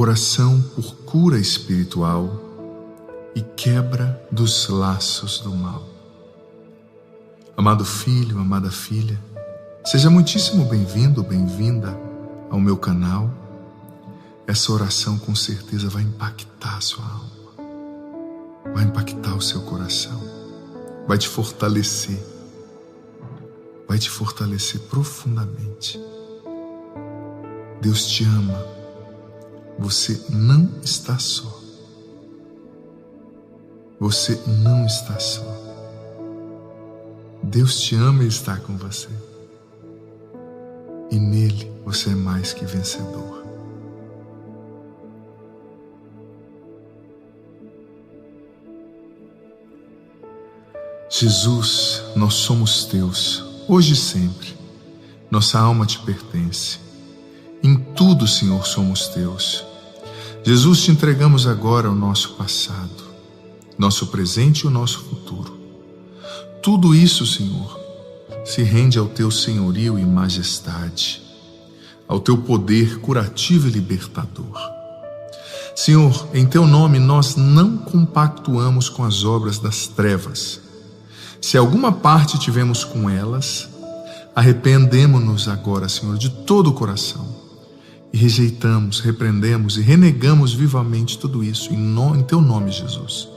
oração por cura espiritual e quebra dos laços do mal. Amado filho, amada filha, seja muitíssimo bem-vindo, bem-vinda ao meu canal. Essa oração com certeza vai impactar a sua alma, vai impactar o seu coração, vai te fortalecer profundamente. Deus te ama, você não está só. Você não está só. Deus te ama e está com você. E nele você é mais que vencedor. Jesus, nós somos teus, hoje e sempre. Nossa alma te pertence. Em tudo, Senhor, somos teus. Jesus, te entregamos agora o nosso passado, nosso presente e o nosso futuro. Tudo isso, Senhor, se rende ao teu senhorio e majestade, ao teu poder curativo e libertador. Senhor, em teu nome nós não compactuamos com as obras das trevas. Se alguma parte tivemos com elas, arrependemo-nos agora, Senhor, de todo o coração. E rejeitamos, repreendemos e renegamos vivamente tudo isso em teu nome, Jesus.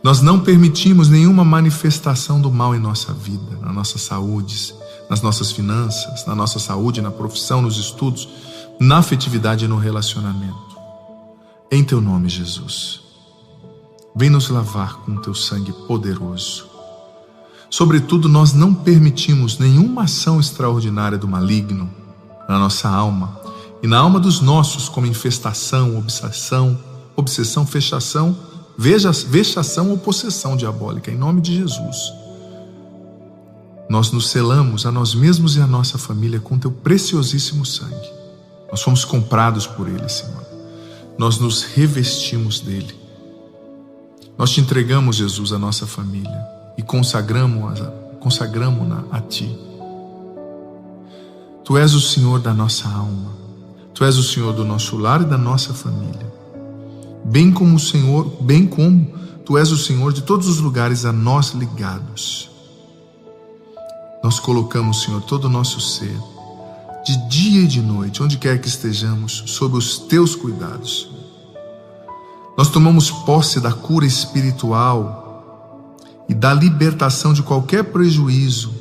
Nós não permitimos nenhuma manifestação do mal em nossa vida, na nossa saúde, nas nossas finanças, na nossa saúde, na profissão, nos estudos, na afetividade e no relacionamento. Em teu nome, Jesus. Vem nos lavar com teu sangue poderoso. Sobretudo, nós não permitimos nenhuma ação extraordinária do maligno na nossa alma e na alma dos nossos, como infestação, obsessão, fechação, vexação ou possessão diabólica, em nome de Jesus. Nós nos selamos a nós mesmos e a nossa família com teu preciosíssimo sangue. Nós fomos comprados por ele, Senhor. Nós nos revestimos dele. Nós te entregamos, Jesus, a nossa família e consagramos-na a ti. Tu és o Senhor da nossa alma. Tu és o Senhor do nosso lar e da nossa família. Bem como tu és o Senhor de todos os lugares a nós ligados. Nós colocamos, Senhor, todo o nosso ser, de dia e de noite, onde quer que estejamos, sob os teus cuidados. Nós tomamos posse da cura espiritual e da libertação de qualquer prejuízo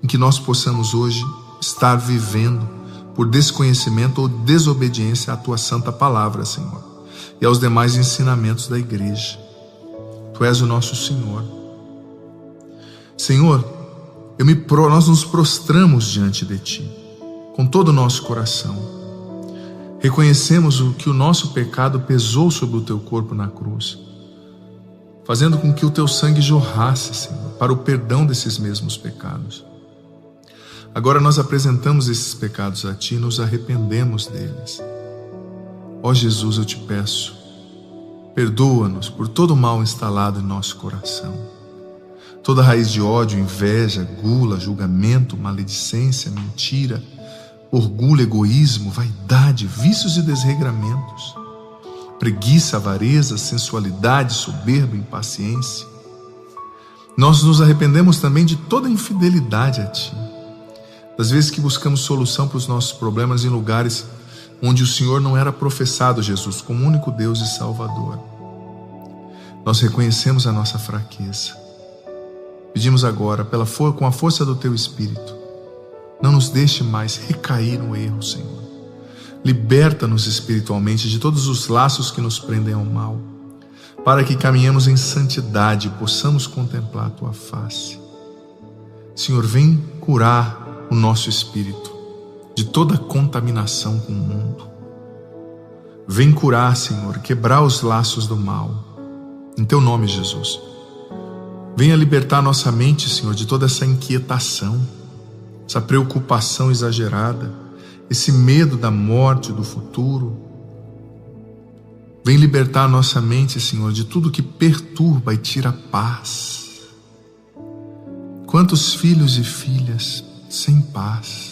em que nós possamos hoje estar vivendo por desconhecimento ou desobediência à tua santa palavra, Senhor, e aos demais ensinamentos da igreja. Tu és o nosso Senhor. Senhor, nós nos prostramos diante de ti, com todo o nosso coração. Reconhecemos que o nosso pecado pesou sobre o teu corpo na cruz, fazendo com que o teu sangue jorrasse, Senhor, para o perdão desses mesmos pecados. Agora nós apresentamos esses pecados a ti e nos arrependemos deles. Ó Jesus, eu te peço, perdoa-nos por todo o mal instalado em nosso coração. Toda raiz de ódio, inveja, gula, julgamento, maledicência, mentira, orgulho, egoísmo, vaidade, vícios e desregramentos, preguiça, avareza, sensualidade, soberba, impaciência. Nós nos arrependemos também de toda infidelidade a ti, das vezes que buscamos solução para os nossos problemas em lugares onde o Senhor não era professado, Jesus, como único Deus e Salvador. Nós reconhecemos a nossa fraqueza. Pedimos agora, com a força do teu Espírito, não nos deixe mais recair no erro, Senhor. Liberta-nos espiritualmente de todos os laços que nos prendem ao mal, para que caminhemos em santidade e possamos contemplar a tua face. Senhor, vem curar o nosso espírito de toda contaminação com o mundo. Vem curar, Senhor, quebrar os laços do mal. Em teu nome, Jesus. Venha libertar nossa mente, Senhor, de toda essa inquietação, essa preocupação exagerada, esse medo da morte, do futuro. Vem libertar nossa mente, Senhor, de tudo que perturba e tira a paz. Quantos filhos e filhas sem paz?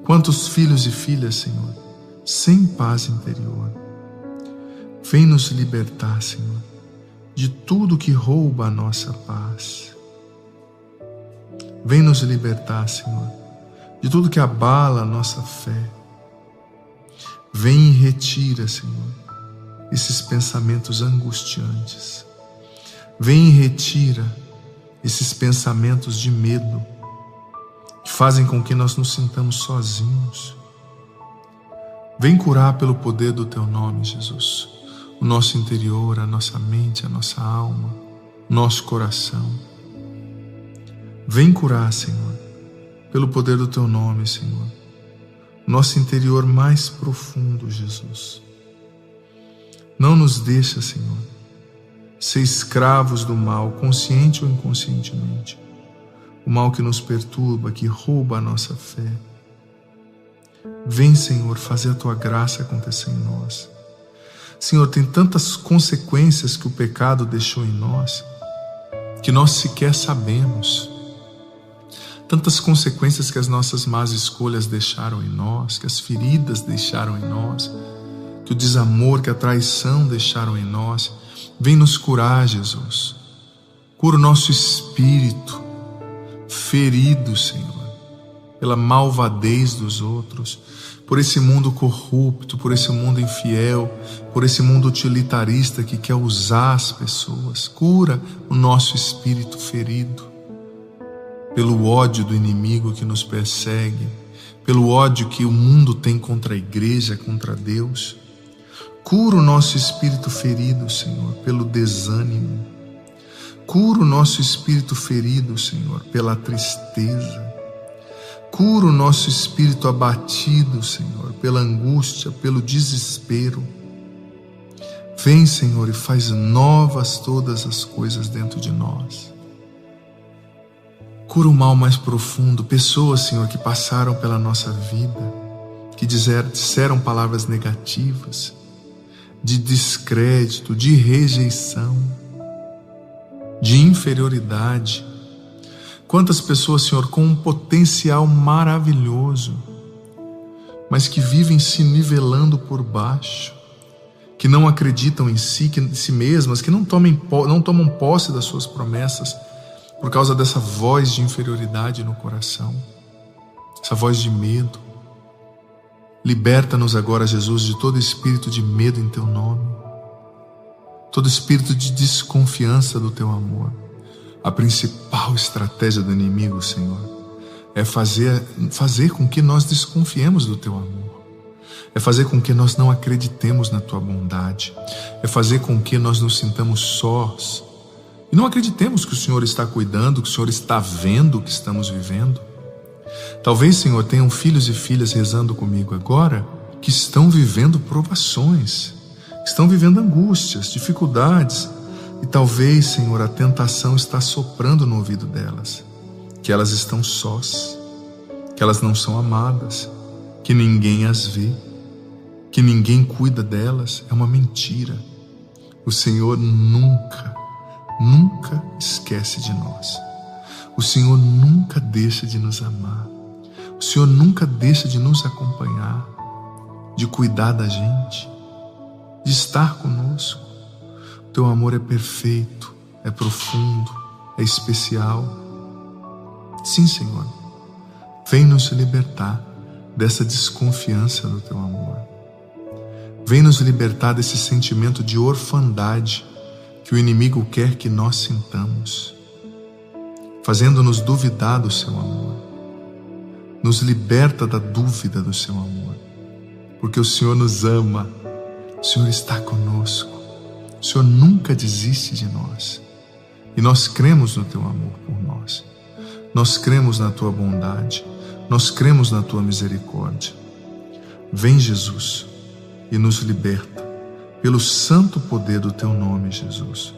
Quantos filhos e filhas, Senhor, sem paz interior. Vem nos libertar, Senhor, de tudo que rouba a nossa paz. Vem nos libertar, Senhor, de tudo que abala a nossa fé. Vem e retira, Senhor, esses pensamentos angustiantes. Vem e retira esses pensamentos de medo que fazem com que nós nos sintamos sozinhos. Vem curar pelo poder do Teu nome, Jesus, o nosso interior, a nossa mente, a nossa alma, nosso coração. Vem curar, Senhor, pelo poder do Teu nome, Senhor, nosso interior mais profundo, Jesus. Não nos deixa, Senhor, ser escravos do mal, consciente ou inconscientemente. O mal que nos perturba, que rouba a nossa fé. Vem, Senhor, fazer a Tua graça acontecer em nós. Senhor, tem tantas consequências que o pecado deixou em nós, que nós sequer sabemos. Tantas consequências que as nossas más escolhas deixaram em nós, que as feridas deixaram em nós, que o desamor, que a traição deixaram em nós. Vem nos curar, Jesus. Cura o nosso espírito, ferido, Senhor, pela malvadez dos outros, por esse mundo corrupto, por esse mundo infiel, por esse mundo utilitarista que quer usar as pessoas. Cura o nosso espírito ferido, pelo ódio do inimigo que nos persegue, pelo ódio que o mundo tem contra a igreja, contra Deus. Cura o nosso espírito ferido, Senhor, pelo desânimo. Cura o nosso espírito ferido, Senhor, pela tristeza. Cura o nosso espírito abatido, Senhor, pela angústia, pelo desespero. Vem, Senhor, e faz novas todas as coisas dentro de nós. Cura o mal mais profundo, pessoas, Senhor, que passaram pela nossa vida, que disseram palavras negativas, de descrédito, de rejeição, de inferioridade. Quantas pessoas, Senhor, com um potencial maravilhoso, mas que vivem se nivelando por baixo, que não acreditam em si mesmas, que não tomam posse das suas promessas por causa dessa voz de inferioridade no coração, essa voz de medo. Liberta-nos agora, Jesus, de todo espírito de medo em Teu nome, todo espírito de desconfiança do Teu amor. A principal estratégia do inimigo, Senhor, é fazer com que nós desconfiemos do Teu amor, é fazer com que nós não acreditemos na Tua bondade, é fazer com que nós nos sintamos sós e não acreditemos que o Senhor está cuidando, que o Senhor está vendo o que estamos vivendo. Talvez, Senhor, tenham filhos e filhas rezando comigo agora que estão vivendo provações, que estão vivendo angústias, dificuldades, e talvez, Senhor, a tentação está soprando no ouvido delas, que elas estão sós, que elas não são amadas, que ninguém as vê, que ninguém cuida delas. É uma mentira. O Senhor nunca esquece de nós. O Senhor nunca deixa de nos amar. O Senhor nunca deixa de nos acompanhar, de cuidar da gente, de estar conosco. O Teu amor é perfeito, é profundo, é especial. Sim, Senhor, vem nos libertar dessa desconfiança do Teu amor. Vem nos libertar desse sentimento de orfandade que o inimigo quer que nós sintamos, fazendo-nos duvidar do Seu amor. Nos liberta da dúvida do Seu amor, porque o Senhor nos ama, o Senhor está conosco, o Senhor nunca desiste de nós, e nós cremos no Teu amor por nós, nós cremos na Tua bondade, nós cremos na Tua misericórdia. Vem, Jesus, e nos liberta, pelo santo poder do Teu nome, Jesus.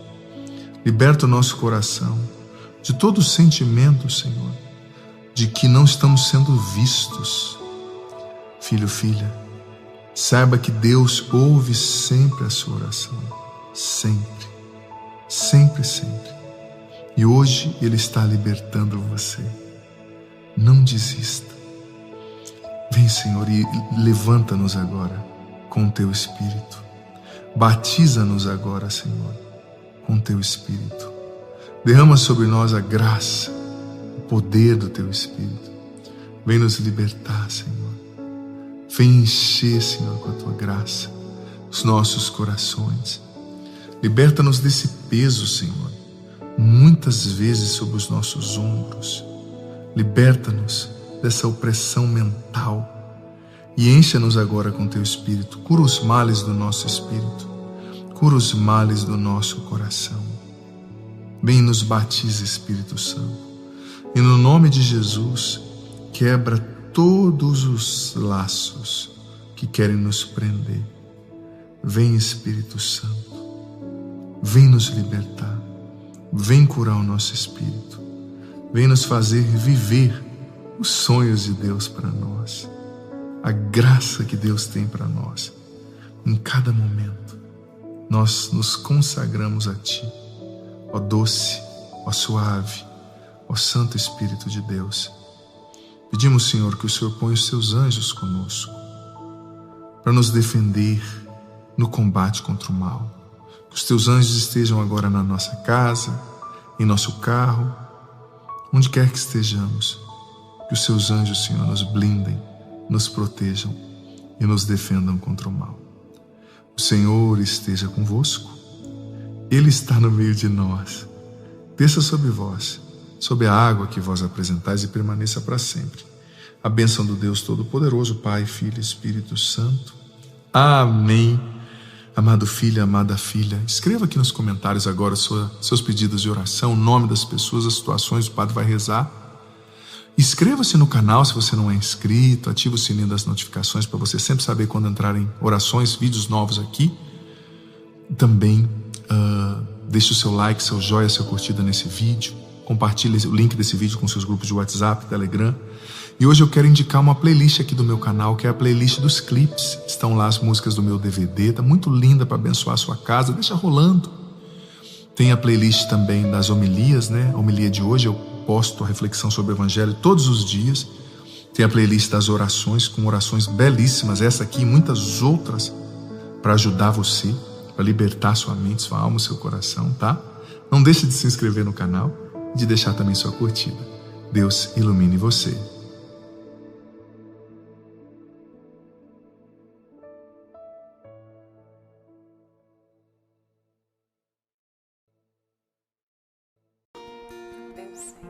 Liberta o nosso coração de todo sentimento, Senhor, de que não estamos sendo vistos. Filho, filha, saiba que Deus ouve sempre a sua oração. Sempre, sempre, sempre. E hoje Ele está libertando você. Não desista. Vem, Vem, Senhor, e levanta-nos agora com o Teu Espírito. Batiza-nos agora, Senhor, com o Teu Espírito. Derrama sobre nós a graça, o poder do Teu Espírito. Vem nos libertar, Senhor. Vem encher, Senhor, com a Tua graça os nossos corações. Liberta-nos desse peso, Senhor, muitas vezes sobre os nossos ombros. Liberta-nos dessa opressão mental e encha-nos agora com Teu Espírito. Cura os males do nosso espírito, cura os males do nosso coração. Vem e nos batiza, Espírito Santo, e no nome de Jesus quebra todos os laços que querem nos prender. Vem, Espírito Santo, vem nos libertar, vem curar o nosso espírito, vem nos fazer viver os sonhos de Deus para nós, a graça que Deus tem para nós. Em cada momento, nós nos consagramos a Ti, ó doce, ó suave, ó Santo Espírito de Deus. Pedimos, Senhor, que o Senhor ponha os Seus anjos conosco, para nos defender no combate contra o mal. Que os Teus anjos estejam agora na nossa casa, em nosso carro, onde quer que estejamos. Que os Seus anjos, Senhor, nos blindem, nos protejam e nos defendam contra o mal. O Senhor esteja convosco. Ele está no meio de nós. Desça sobre vós, sobre a água que vós apresentais, e permaneça para sempre. A bênção do Deus Todo-Poderoso, Pai, Filho e Espírito Santo. Amém. Amado filho, amada filha, escreva aqui nos comentários agora seus pedidos de oração, o nome das pessoas, as situações, o Padre vai rezar. Inscreva-se no canal se você não é inscrito, ative o sininho das notificações para você sempre saber quando entrarem orações, vídeos novos aqui. Também deixe o seu like, seu joia, sua curtida nesse vídeo. Compartilhe o link desse vídeo com seus grupos de WhatsApp, Telegram. E hoje eu quero indicar uma playlist aqui do meu canal, que é a playlist dos clipes. Estão lá as músicas do meu DVD, tá muito linda para abençoar a sua casa, deixa rolando. Tem a playlist também das homilias, né? A homilia de hoje eu posto a reflexão sobre o Evangelho todos os dias. Tem a playlist das orações, com orações belíssimas, essa aqui e muitas outras, para ajudar você, para libertar sua mente, sua alma, seu coração, tá? Não deixe de se inscrever no canal e de deixar também sua curtida. Deus ilumine você.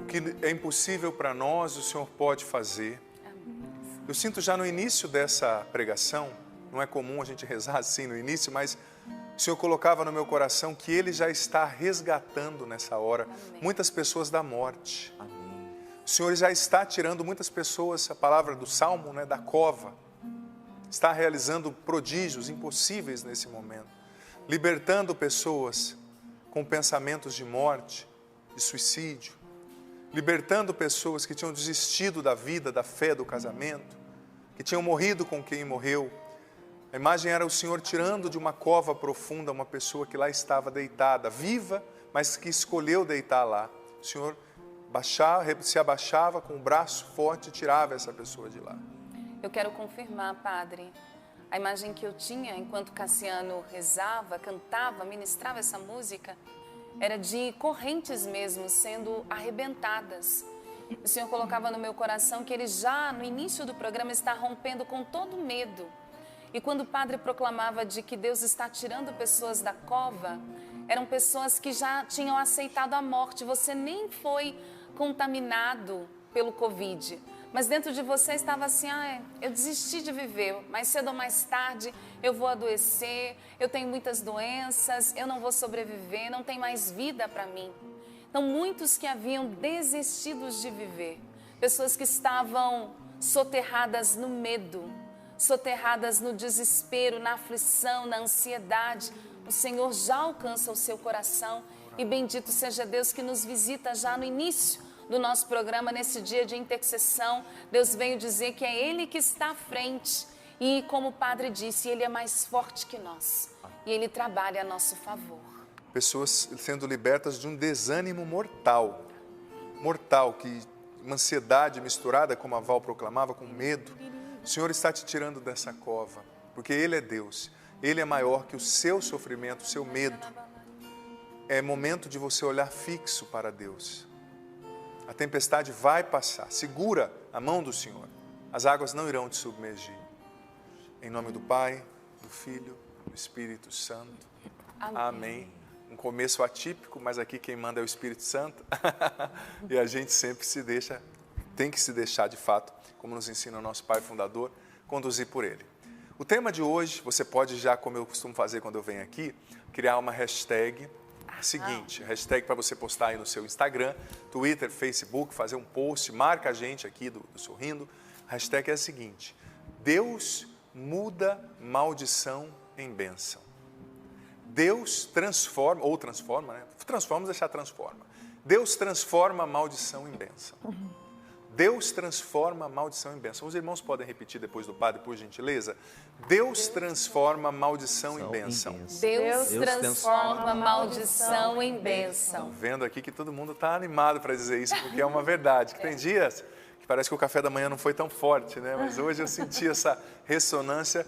O que é impossível para nós, o Senhor pode fazer. Eu sinto já no início dessa pregação, não é comum a gente rezar assim no início, mas o Senhor colocava no meu coração que Ele já está resgatando nessa hora muitas pessoas da morte. O Senhor já está tirando muitas pessoas, a palavra do Salmo, né, da cova. Está realizando prodígios impossíveis nesse momento. Libertando pessoas com pensamentos de morte, de suicídio. Libertando pessoas que tinham desistido da vida, da fé, do casamento, que tinham morrido com quem morreu. A imagem era o Senhor tirando de uma cova profunda uma pessoa que lá estava deitada, viva, mas que escolheu deitar lá. O Senhor se abaixava com o braço forte e tirava essa pessoa de lá. Eu quero confirmar, Padre, a imagem que eu tinha enquanto Cassiano rezava, cantava, ministrava essa música, era de correntes mesmo sendo arrebentadas. O Senhor colocava no meu coração que Ele já no início do programa está rompendo com todo medo. E quando o Padre proclamava de que Deus está tirando pessoas da cova, eram pessoas que já tinham aceitado a morte. Você nem foi contaminado pelo Covid, mas dentro de você estava assim, eu desisti de viver, mais cedo ou mais tarde eu vou adoecer, eu tenho muitas doenças, eu não vou sobreviver, não tem mais vida para mim. Então muitos que haviam desistido de viver, pessoas que estavam soterradas no medo, soterradas no desespero, na aflição, na ansiedade, o Senhor já alcança o seu coração e bendito seja Deus que nos visita já no início do nosso programa, nesse dia de intercessão. Deus veio dizer que é Ele que está à frente e, como o Padre disse, Ele é mais forte que nós e Ele trabalha a nosso favor. Pessoas sendo libertas de um desânimo mortal, que uma ansiedade misturada, como a Val proclamava, com medo, O Senhor está te tirando dessa cova, porque Ele é Deus. Ele é maior que o seu sofrimento, o seu medo. É momento de você olhar fixo para Deus. A tempestade vai passar. Segura a mão do Senhor. As águas não irão te submergir. Em nome do Pai, do Filho, do Espírito Santo. Amém. Um começo atípico, mas aqui quem manda é o Espírito Santo. E a gente sempre tem que se deixar de fato, como nos ensina o nosso Pai Fundador, conduzir por Ele. O tema de hoje, você pode já, como eu costumo fazer quando eu venho aqui, criar uma hashtag seguinte, hashtag para você postar aí no seu Instagram, Twitter, Facebook, fazer um post, marca a gente aqui do Sorrindo. A hashtag é a seguinte: Deus muda maldição em bênção. Deus transforma, ou transforma, né? Transforma, deixar transforma. Deus transforma a maldição em bênção. Deus transforma a maldição em bênção. Os irmãos podem repetir depois do padre, por gentileza? Deus transforma a maldição em bênção. Deus transforma a maldição em bênção. Vendo aqui que todo mundo está animado para dizer isso, porque é uma verdade. Que tem dias que parece que o café da manhã não foi tão forte, né? Mas hoje eu senti essa ressonância,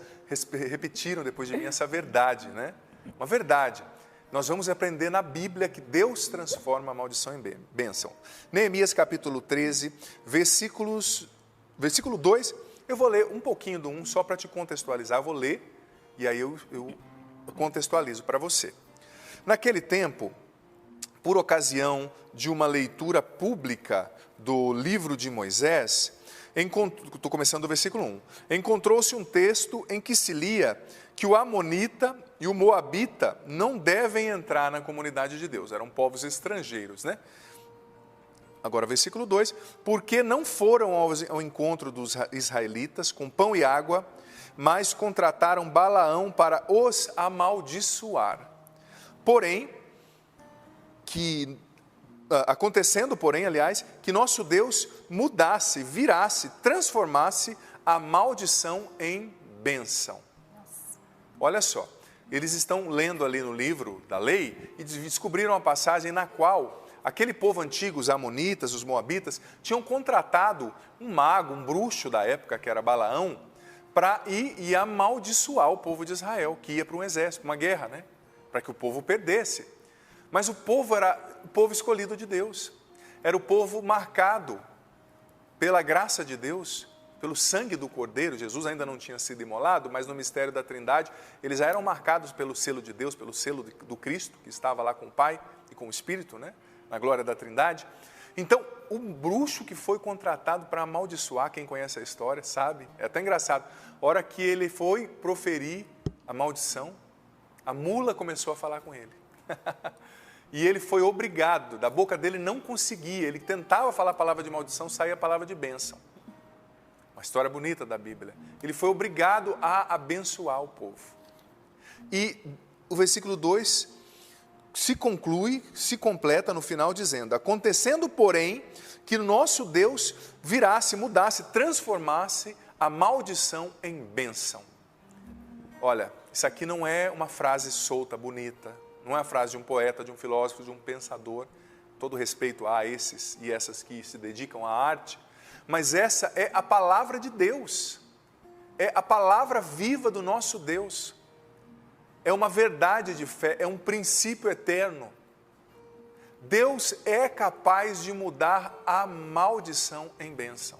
repetiram depois de mim essa verdade, né? Uma verdade. Nós vamos aprender na Bíblia que Deus transforma a maldição em bênção. Neemias capítulo 13, versículo 2, eu vou ler um pouquinho do 1 só para te contextualizar. Eu vou ler e aí eu contextualizo para você. Naquele tempo, por ocasião de uma leitura pública do livro de Moisés, estou começando do versículo 1, encontrou-se um texto em que se lia que o amonita e o moabita não devem entrar na comunidade de Deus. Eram povos estrangeiros, né? Agora, versículo 2. Porque não foram ao encontro dos israelitas com pão e água, mas contrataram Balaão para os amaldiçoar. Acontecendo, que nosso Deus mudasse, virasse, transformasse a maldição em bênção. Olha só. Eles estão lendo ali no livro da lei e descobriram uma passagem na qual aquele povo antigo, os amonitas, os moabitas, tinham contratado um mago, um bruxo da época, que era Balaão, para ir e amaldiçoar o povo de Israel, que ia para um exército, uma guerra, né? Para que o povo perdesse. Mas o povo era o povo escolhido de Deus, era o povo marcado pela graça de Deus, pelo sangue do Cordeiro. Jesus ainda não tinha sido imolado, mas no mistério da Trindade, eles já eram marcados pelo selo de Deus, pelo selo do Cristo, que estava lá com o Pai e com o Espírito, né? Na glória da Trindade. Então, o bruxo que foi contratado para amaldiçoar, quem conhece a história sabe, é até engraçado, a hora que ele foi proferir a maldição, a mula começou a falar com ele. E ele foi obrigado, da boca dele não conseguia, ele tentava falar a palavra de maldição, saía a palavra de bênção. Uma história bonita da Bíblia. Ele foi obrigado a abençoar o povo. E o versículo 2 se completa no final dizendo: acontecendo, porém, que nosso Deus virasse, mudasse, transformasse a maldição em bênção. Olha, isso aqui não é uma frase solta, bonita, não é a frase de um poeta, de um filósofo, de um pensador, todo respeito a esses e essas que se dedicam à arte, mas essa é a palavra de Deus, é a palavra viva do nosso Deus, é uma verdade de fé, é um princípio eterno. Deus é capaz de mudar a maldição em bênção.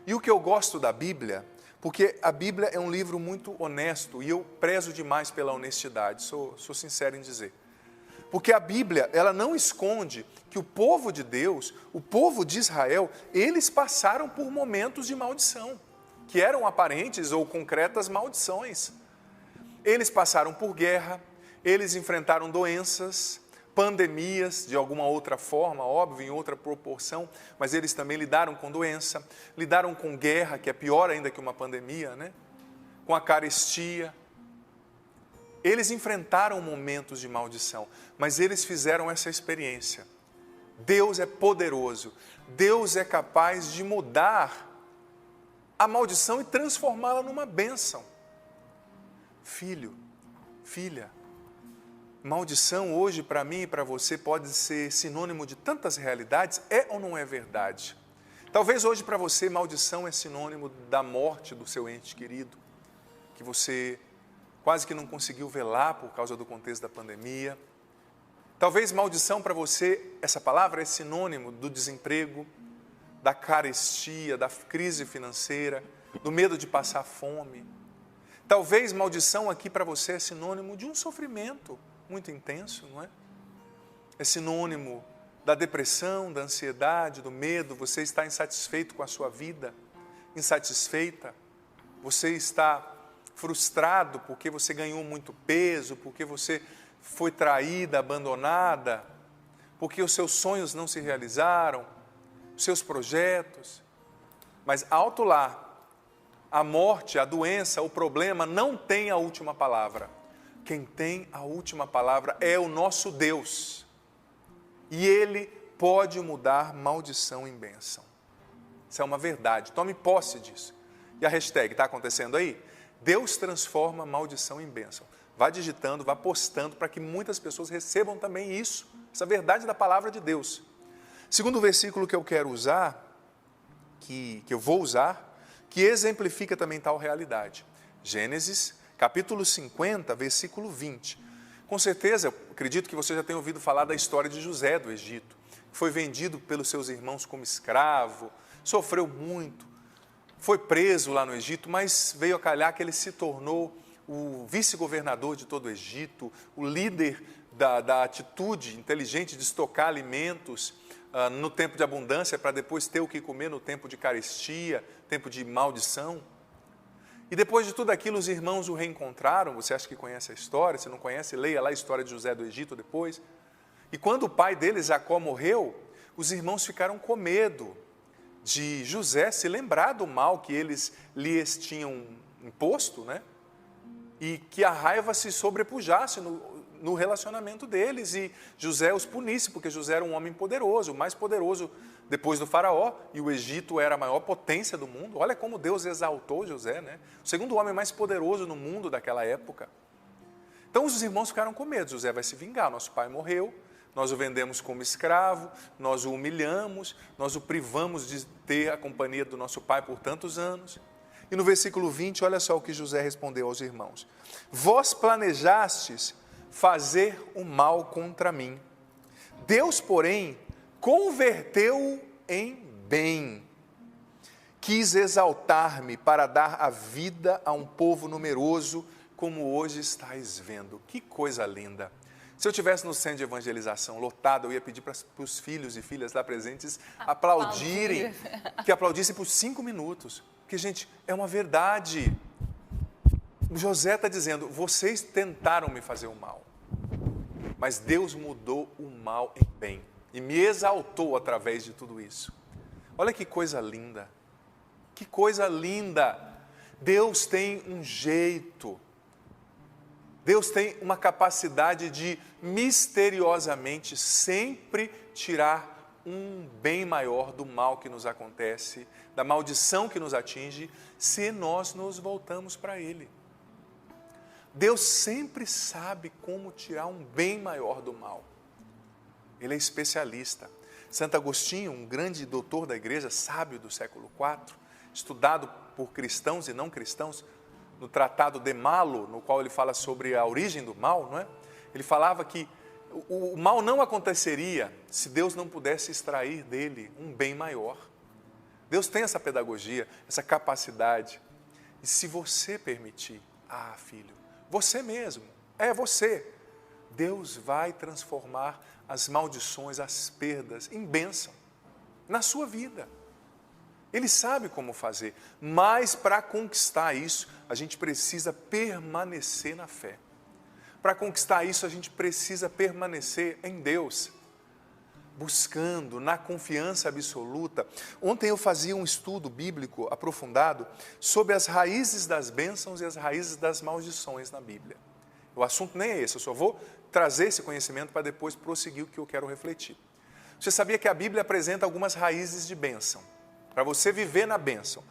E o que eu gosto da Bíblia, porque a Bíblia é um livro muito honesto e eu prezo demais pela honestidade, sou sincero em dizer. Porque a Bíblia, ela não esconde que o povo de Deus, o povo de Israel, eles passaram por momentos de maldição, que eram aparentes ou concretas maldições. Eles passaram por guerra, eles enfrentaram doenças, pandemias, de alguma outra forma, óbvio, em outra proporção, mas eles também lidaram com doença, lidaram com guerra, que é pior ainda que uma pandemia, né? Com a carestia. Eles enfrentaram momentos de maldição, mas eles fizeram essa experiência. Deus é poderoso, Deus é capaz de mudar a maldição e transformá-la numa bênção. Filho, filha, maldição hoje para mim e para você pode ser sinônimo de tantas realidades, é ou não é verdade? Talvez hoje para você maldição é sinônimo da morte do seu ente querido, que você quase que não conseguiu velar por causa do contexto da pandemia. Talvez maldição para você, essa palavra é sinônimo do desemprego, da carestia, da crise financeira, do medo de passar fome. Talvez maldição aqui para você é sinônimo de um sofrimento muito intenso, não é? É sinônimo da depressão, da ansiedade, do medo. Você está insatisfeito com a sua vida, insatisfeita. Você está frustrado porque você ganhou muito peso, porque você foi traída, abandonada, porque os seus sonhos não se realizaram, os seus projetos. Mas alto lá, a morte, a doença, o problema não tem a última palavra. Quem tem a última palavra é o nosso Deus. E Ele pode mudar maldição em bênção. Isso é uma verdade, tome posse disso. E a hashtag está acontecendo aí? Deus transforma maldição em bênção. Vá digitando, vá postando para que muitas pessoas recebam também isso, essa verdade da palavra de Deus. Segundo versículo que eu quero usar, que eu vou usar, que exemplifica também tal realidade. Gênesis, capítulo 50, versículo 20. Com certeza, eu acredito que você já tenha ouvido falar da história de José do Egito. Foi vendido pelos seus irmãos como escravo, sofreu muito, foi preso lá no Egito, mas veio a calhar que ele se tornou o vice-governador de todo o Egito, o líder da atitude inteligente de estocar alimentos no tempo de abundância, para depois ter o que comer no tempo de carestia, tempo de maldição. E depois de tudo aquilo, os irmãos o reencontraram. Você acha que conhece a história? Se não conhece, leia lá a história de José do Egito depois. E quando o pai dele, Jacó, morreu, os irmãos ficaram com medo de José se lembrar do mal que eles lhes tinham imposto, né? E que a raiva se sobrepujasse no relacionamento deles e José os punisse, porque José era um homem poderoso, o mais poderoso depois do faraó, e o Egito era a maior potência do mundo. Olha como Deus exaltou José, né? O segundo homem mais poderoso no mundo daquela época. Então os irmãos ficaram com medo, José vai se vingar, nosso pai morreu, nós o vendemos como escravo, nós o humilhamos, nós o privamos de ter a companhia do nosso pai por tantos anos. E no versículo 20, olha só o que José respondeu aos irmãos. Vós planejastes fazer o mal contra mim. Deus, porém, converteu em bem. Quis exaltar-me para dar a vida a um povo numeroso, como hoje estáis vendo. Que coisa linda! Se eu estivesse no centro de evangelização lotado, eu ia pedir para os filhos e filhas lá presentes aplaudirem, que aplaudissem por 5 minutos. Porque, gente, é uma verdade. José está dizendo, vocês tentaram me fazer o mal, mas Deus mudou o mal em bem e me exaltou através de tudo isso. Olha que coisa linda, que coisa linda. Deus tem um jeito, Deus tem uma capacidade de misteriosamente sempre tirar um bem maior do mal que nos acontece, da maldição que nos atinge, se nós nos voltamos para Ele. Deus sempre sabe como tirar um bem maior do mal. Ele é especialista. Santo Agostinho, um grande doutor da igreja, sábio do século IV, estudado por cristãos e não cristãos, no Tratado de Malo, no qual ele fala sobre a origem do mal, não é? Ele falava que o mal não aconteceria se Deus não pudesse extrair dele um bem maior. Deus tem essa pedagogia, essa capacidade. E se você permitir, filho, você mesmo, você, Deus vai transformar as maldições, as perdas em bênção na sua vida. Ele sabe como fazer, mas para conquistar isso, a gente precisa permanecer na fé. Para conquistar isso, a gente precisa permanecer em Deus, buscando na confiança absoluta. Ontem eu fazia um estudo bíblico aprofundado sobre as raízes das bênçãos e as raízes das maldições na Bíblia. O assunto nem é esse, eu só vou trazer esse conhecimento para depois prosseguir o que eu quero refletir. Você sabia que a Bíblia apresenta algumas raízes de bênção? Para você viver na bênção,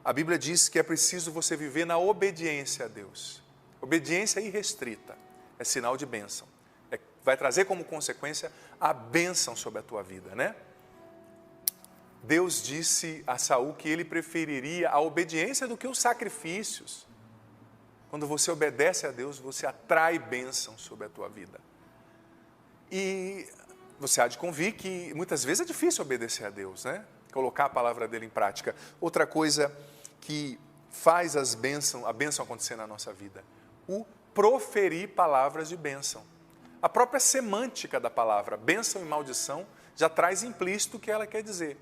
a Bíblia diz que é preciso você viver na obediência a Deus. Obediência irrestrita é sinal de bênção. Vai trazer como consequência a bênção sobre a tua vida, né? Deus disse a Saul que ele preferiria a obediência do que os sacrifícios. Quando você obedece a Deus, você atrai bênção sobre a tua vida. E você há de convir que muitas vezes é difícil obedecer a Deus, né? Colocar a palavra dele em prática. Outra coisa que faz a bênção acontecer na nossa vida, o proferir palavras de bênção. A própria semântica da palavra, bênção e maldição, já traz implícito o que ela quer dizer.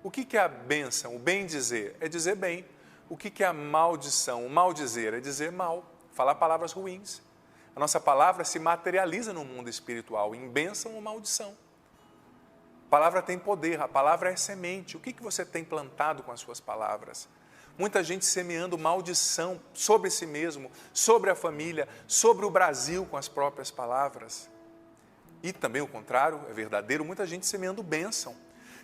O que é a bênção? O bem dizer é dizer bem. O que é a maldição? O mal dizer é dizer mal, falar palavras ruins. A nossa palavra se materializa no mundo espiritual, em bênção ou maldição. A palavra tem poder, a palavra é semente. O que você tem plantado com as suas palavras? Muita gente semeando maldição sobre si mesmo, sobre a família, sobre o Brasil com as próprias palavras. E também o contrário, é verdadeiro, muita gente semeando bênção.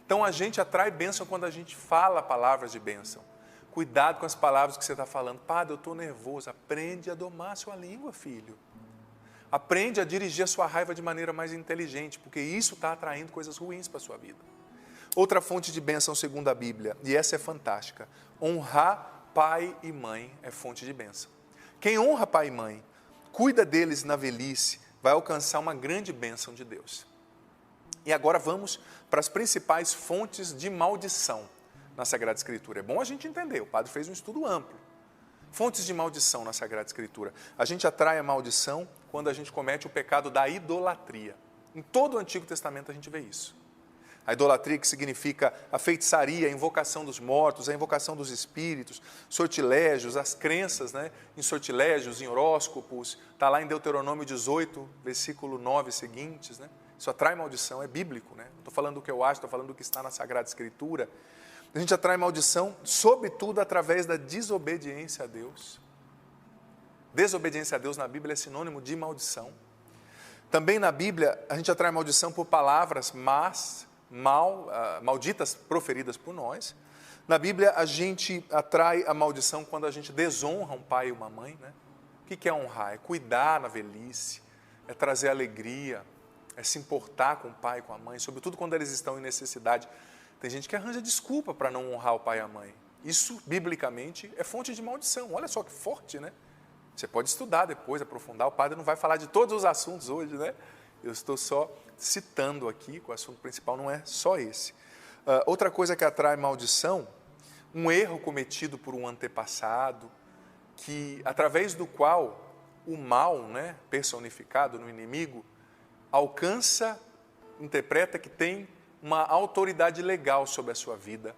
Então a gente atrai bênção quando a gente fala palavras de bênção. Cuidado com as palavras que você está falando. Padre, eu estou nervoso. Aprende a domar a sua língua, filho. Aprende a dirigir a sua raiva de maneira mais inteligente, porque isso está atraindo coisas ruins para a sua vida. Outra fonte de bênção segundo a Bíblia, e essa é fantástica, honrar pai e mãe é fonte de bênção. Quem honra pai e mãe, cuida deles na velhice, vai alcançar uma grande bênção de Deus. E agora vamos para as principais fontes de maldição na Sagrada Escritura. É bom a gente entender, o padre fez um estudo amplo. Fontes de maldição na Sagrada Escritura. A gente atrai a maldição quando a gente comete o pecado da idolatria. Em todo o Antigo Testamento a gente vê isso. A idolatria, que significa a feitiçaria, a invocação dos mortos, a invocação dos espíritos, sortilégios, as crenças, né, em sortilégios, em horóscopos, está lá em Deuteronômio 18, versículo 9 seguintes, né? Isso atrai maldição, é bíblico, né? Não estou falando do que eu acho, estou falando do que está na Sagrada Escritura. A gente atrai maldição, sobretudo através da desobediência a Deus. Desobediência a Deus na Bíblia é sinônimo de maldição. Também na Bíblia, a gente atrai maldição por palavras más, malditas proferidas por nós. Na Bíblia, a gente atrai a maldição quando a gente desonra um pai e uma mãe, né? O que é honrar? É cuidar na velhice, é trazer alegria, é se importar com o pai e com a mãe, sobretudo quando eles estão em necessidade. Tem gente que arranja desculpa para não honrar o pai e a mãe. Isso, biblicamente, é fonte de maldição. Olha só que forte, né? Você pode estudar depois, aprofundar. O padre não vai falar de todos os assuntos hoje, né? Eu estou só citando aqui, que o assunto principal não é só esse. Outra coisa que atrai maldição, um erro cometido por um antepassado, que, através do qual o mal, né, personificado no inimigo, interpreta que tem uma autoridade legal sobre a sua vida,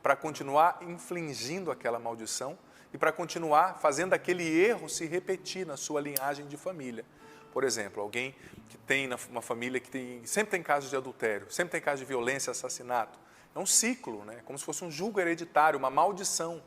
para continuar infligindo aquela maldição e para continuar fazendo aquele erro se repetir na sua linhagem de família. Por exemplo, alguém que tem uma família que sempre tem casos de adultério, sempre tem casos de violência, assassinato. É um ciclo, né? Como se fosse um jugo hereditário, uma maldição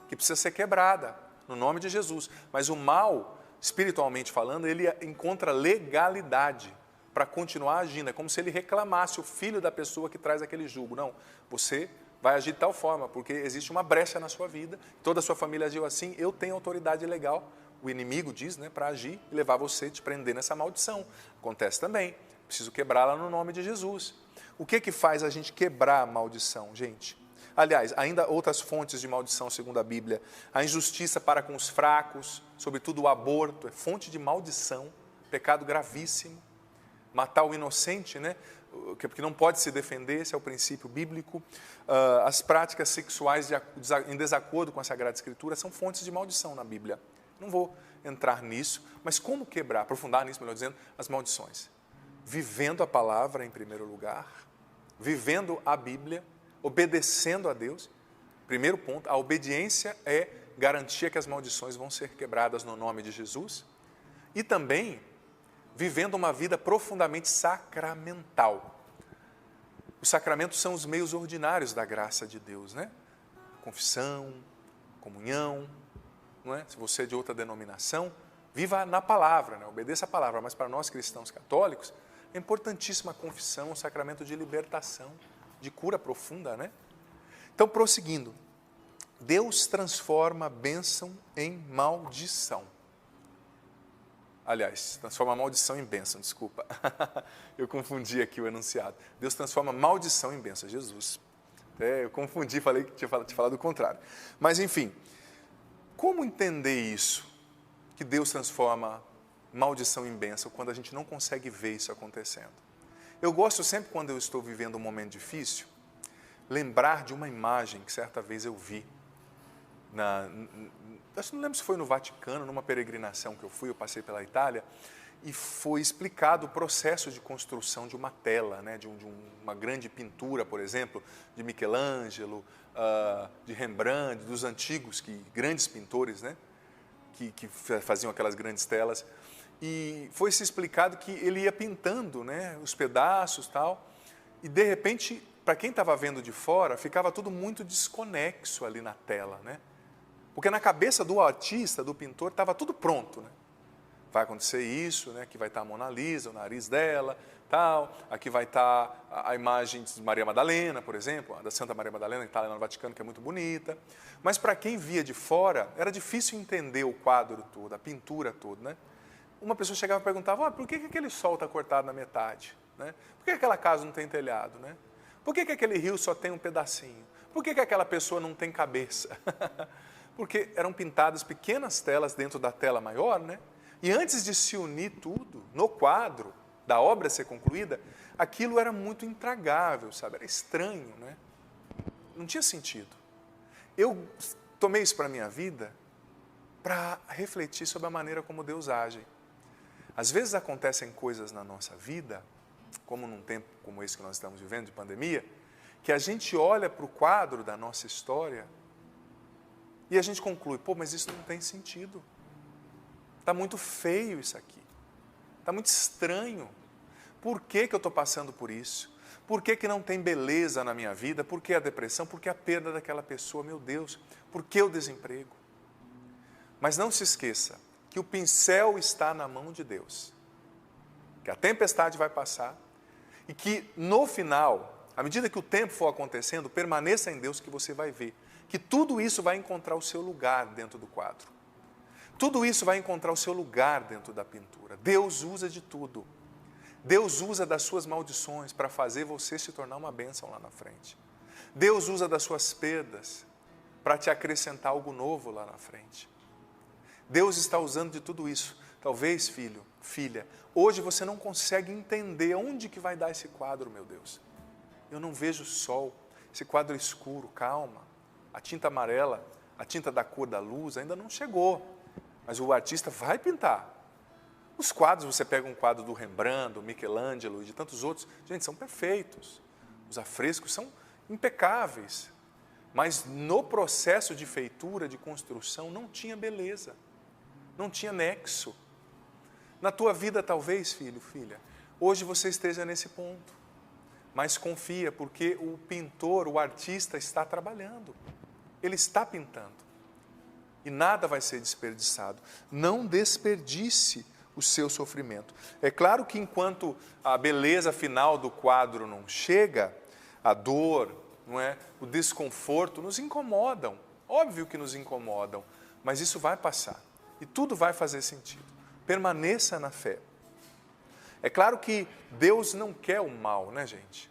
que precisa ser quebrada no nome de Jesus. Mas o mal, espiritualmente falando, ele encontra legalidade para continuar agindo. É como se ele reclamasse o filho da pessoa que traz aquele jugo. Não, você vai agir de tal forma, porque existe uma brecha na sua vida, toda a sua família agiu assim, eu tenho autoridade legal, o inimigo diz, né, para agir e levar você a te prender nessa maldição. Acontece também, preciso quebrá-la no nome de Jesus. O que faz a gente quebrar a maldição, gente? Aliás, ainda outras fontes de maldição, segundo a Bíblia. A injustiça para com os fracos, sobretudo o aborto, é fonte de maldição, pecado gravíssimo. Matar o inocente, né? Porque não pode se defender, esse é o princípio bíblico. As práticas sexuais em desacordo com a Sagrada Escritura são fontes de maldição na Bíblia. Não vou entrar nisso, mas como quebrar, aprofundar nisso, melhor dizendo, as maldições? Vivendo a palavra em primeiro lugar, vivendo a Bíblia, obedecendo a Deus. Primeiro ponto, a obediência é garantia que as maldições vão ser quebradas no nome de Jesus. E também vivendo uma vida profundamente sacramental. Os sacramentos são os meios ordinários da graça de Deus, né? Confissão, comunhão, não é? Se você é de outra denominação, viva na palavra, né? Obedeça a palavra. Mas para nós cristãos católicos, é importantíssima a confissão, o sacramento de libertação, de cura profunda, né? Então, prosseguindo, Deus transforma a bênção em maldição. Aliás, transforma a maldição em bênção, desculpa. Eu confundi aqui o enunciado. Deus transforma maldição em bênção, Jesus. Eu confundi, falei que tinha falado o contrário. Mas, enfim, como entender isso? Que Deus transforma maldição em bênção quando a gente não consegue ver isso acontecendo. Eu gosto sempre, quando eu estou vivendo um momento difícil, lembrar de uma imagem que certa vez eu vi. Eu não lembro se foi no Vaticano, numa peregrinação que eu fui, eu passei pela Itália, e foi explicado o processo de construção de uma tela, né, de uma grande pintura, por exemplo, de Michelangelo, de Rembrandt, dos antigos, grandes pintores, né, que faziam aquelas grandes telas. E foi-se explicado que ele ia pintando, né, os pedaços e tal, e de repente, para quem estava vendo de fora, ficava tudo muito desconexo ali na tela, né? Porque na cabeça do artista, do pintor, estava tudo pronto, né? Vai acontecer isso, né? Aqui vai estar a Mona Lisa, o nariz dela, tal. Aqui vai estar a imagem de Maria Madalena, por exemplo, a da Santa Maria Madalena, que está lá no Vaticano, que é muito bonita. Mas para quem via de fora, era difícil entender o quadro todo, a pintura toda, né? Uma pessoa chegava e perguntava, por que aquele sol está cortado na metade? Né? Por que aquela casa não tem telhado? Né? Por que aquele rio só tem um pedacinho? Por que aquela pessoa não tem cabeça? Porque eram pintadas pequenas telas dentro da tela maior, né? E antes de se unir tudo, no quadro, da obra ser concluída, aquilo era muito intragável, sabe? Era estranho, né? Não tinha sentido. Eu tomei isso para a minha vida para refletir sobre a maneira como Deus age. Às vezes acontecem coisas na nossa vida, como num tempo como esse que nós estamos vivendo, de pandemia, que a gente olha para o quadro da nossa história e a gente conclui, mas isso não tem sentido. Está muito feio isso aqui. Está muito estranho. Por que eu estou passando por isso? Por que não tem beleza na minha vida? Por que a depressão? Por que a perda daquela pessoa? Meu Deus, por que o desemprego? Mas não se esqueça que o pincel está na mão de Deus, que a tempestade vai passar e que no final, à medida que o tempo for acontecendo, permaneça em Deus que você vai ver que tudo isso vai encontrar o seu lugar dentro do quadro. Tudo isso vai encontrar o seu lugar dentro da pintura. Deus usa de tudo. Deus usa das suas maldições para fazer você se tornar uma bênção lá na frente. Deus usa das suas perdas para te acrescentar algo novo lá na frente. Deus está usando de tudo isso. Talvez, filho, filha, hoje você não consegue entender onde que vai dar esse quadro, meu Deus. Eu não vejo sol, esse quadro escuro, calma. A tinta amarela, a tinta da cor da luz ainda não chegou, mas o artista vai pintar. Os quadros, você pega um quadro do Rembrandt, do Michelangelo e de tantos outros, gente, são perfeitos. Os afrescos são impecáveis, mas no processo de feitura, de construção, não tinha beleza. Não tinha nexo. Na tua vida, talvez, filho, filha, hoje você esteja nesse ponto. Mas confia, porque o pintor, o artista está trabalhando. Ele está pintando. E nada vai ser desperdiçado. Não desperdice o seu sofrimento. É claro que enquanto a beleza final do quadro não chega, a dor, não é? O desconforto nos incomodam. Óbvio que nos incomodam, mas isso vai passar. E tudo vai fazer sentido. Permaneça na fé. É claro que Deus não quer o mal, né, gente?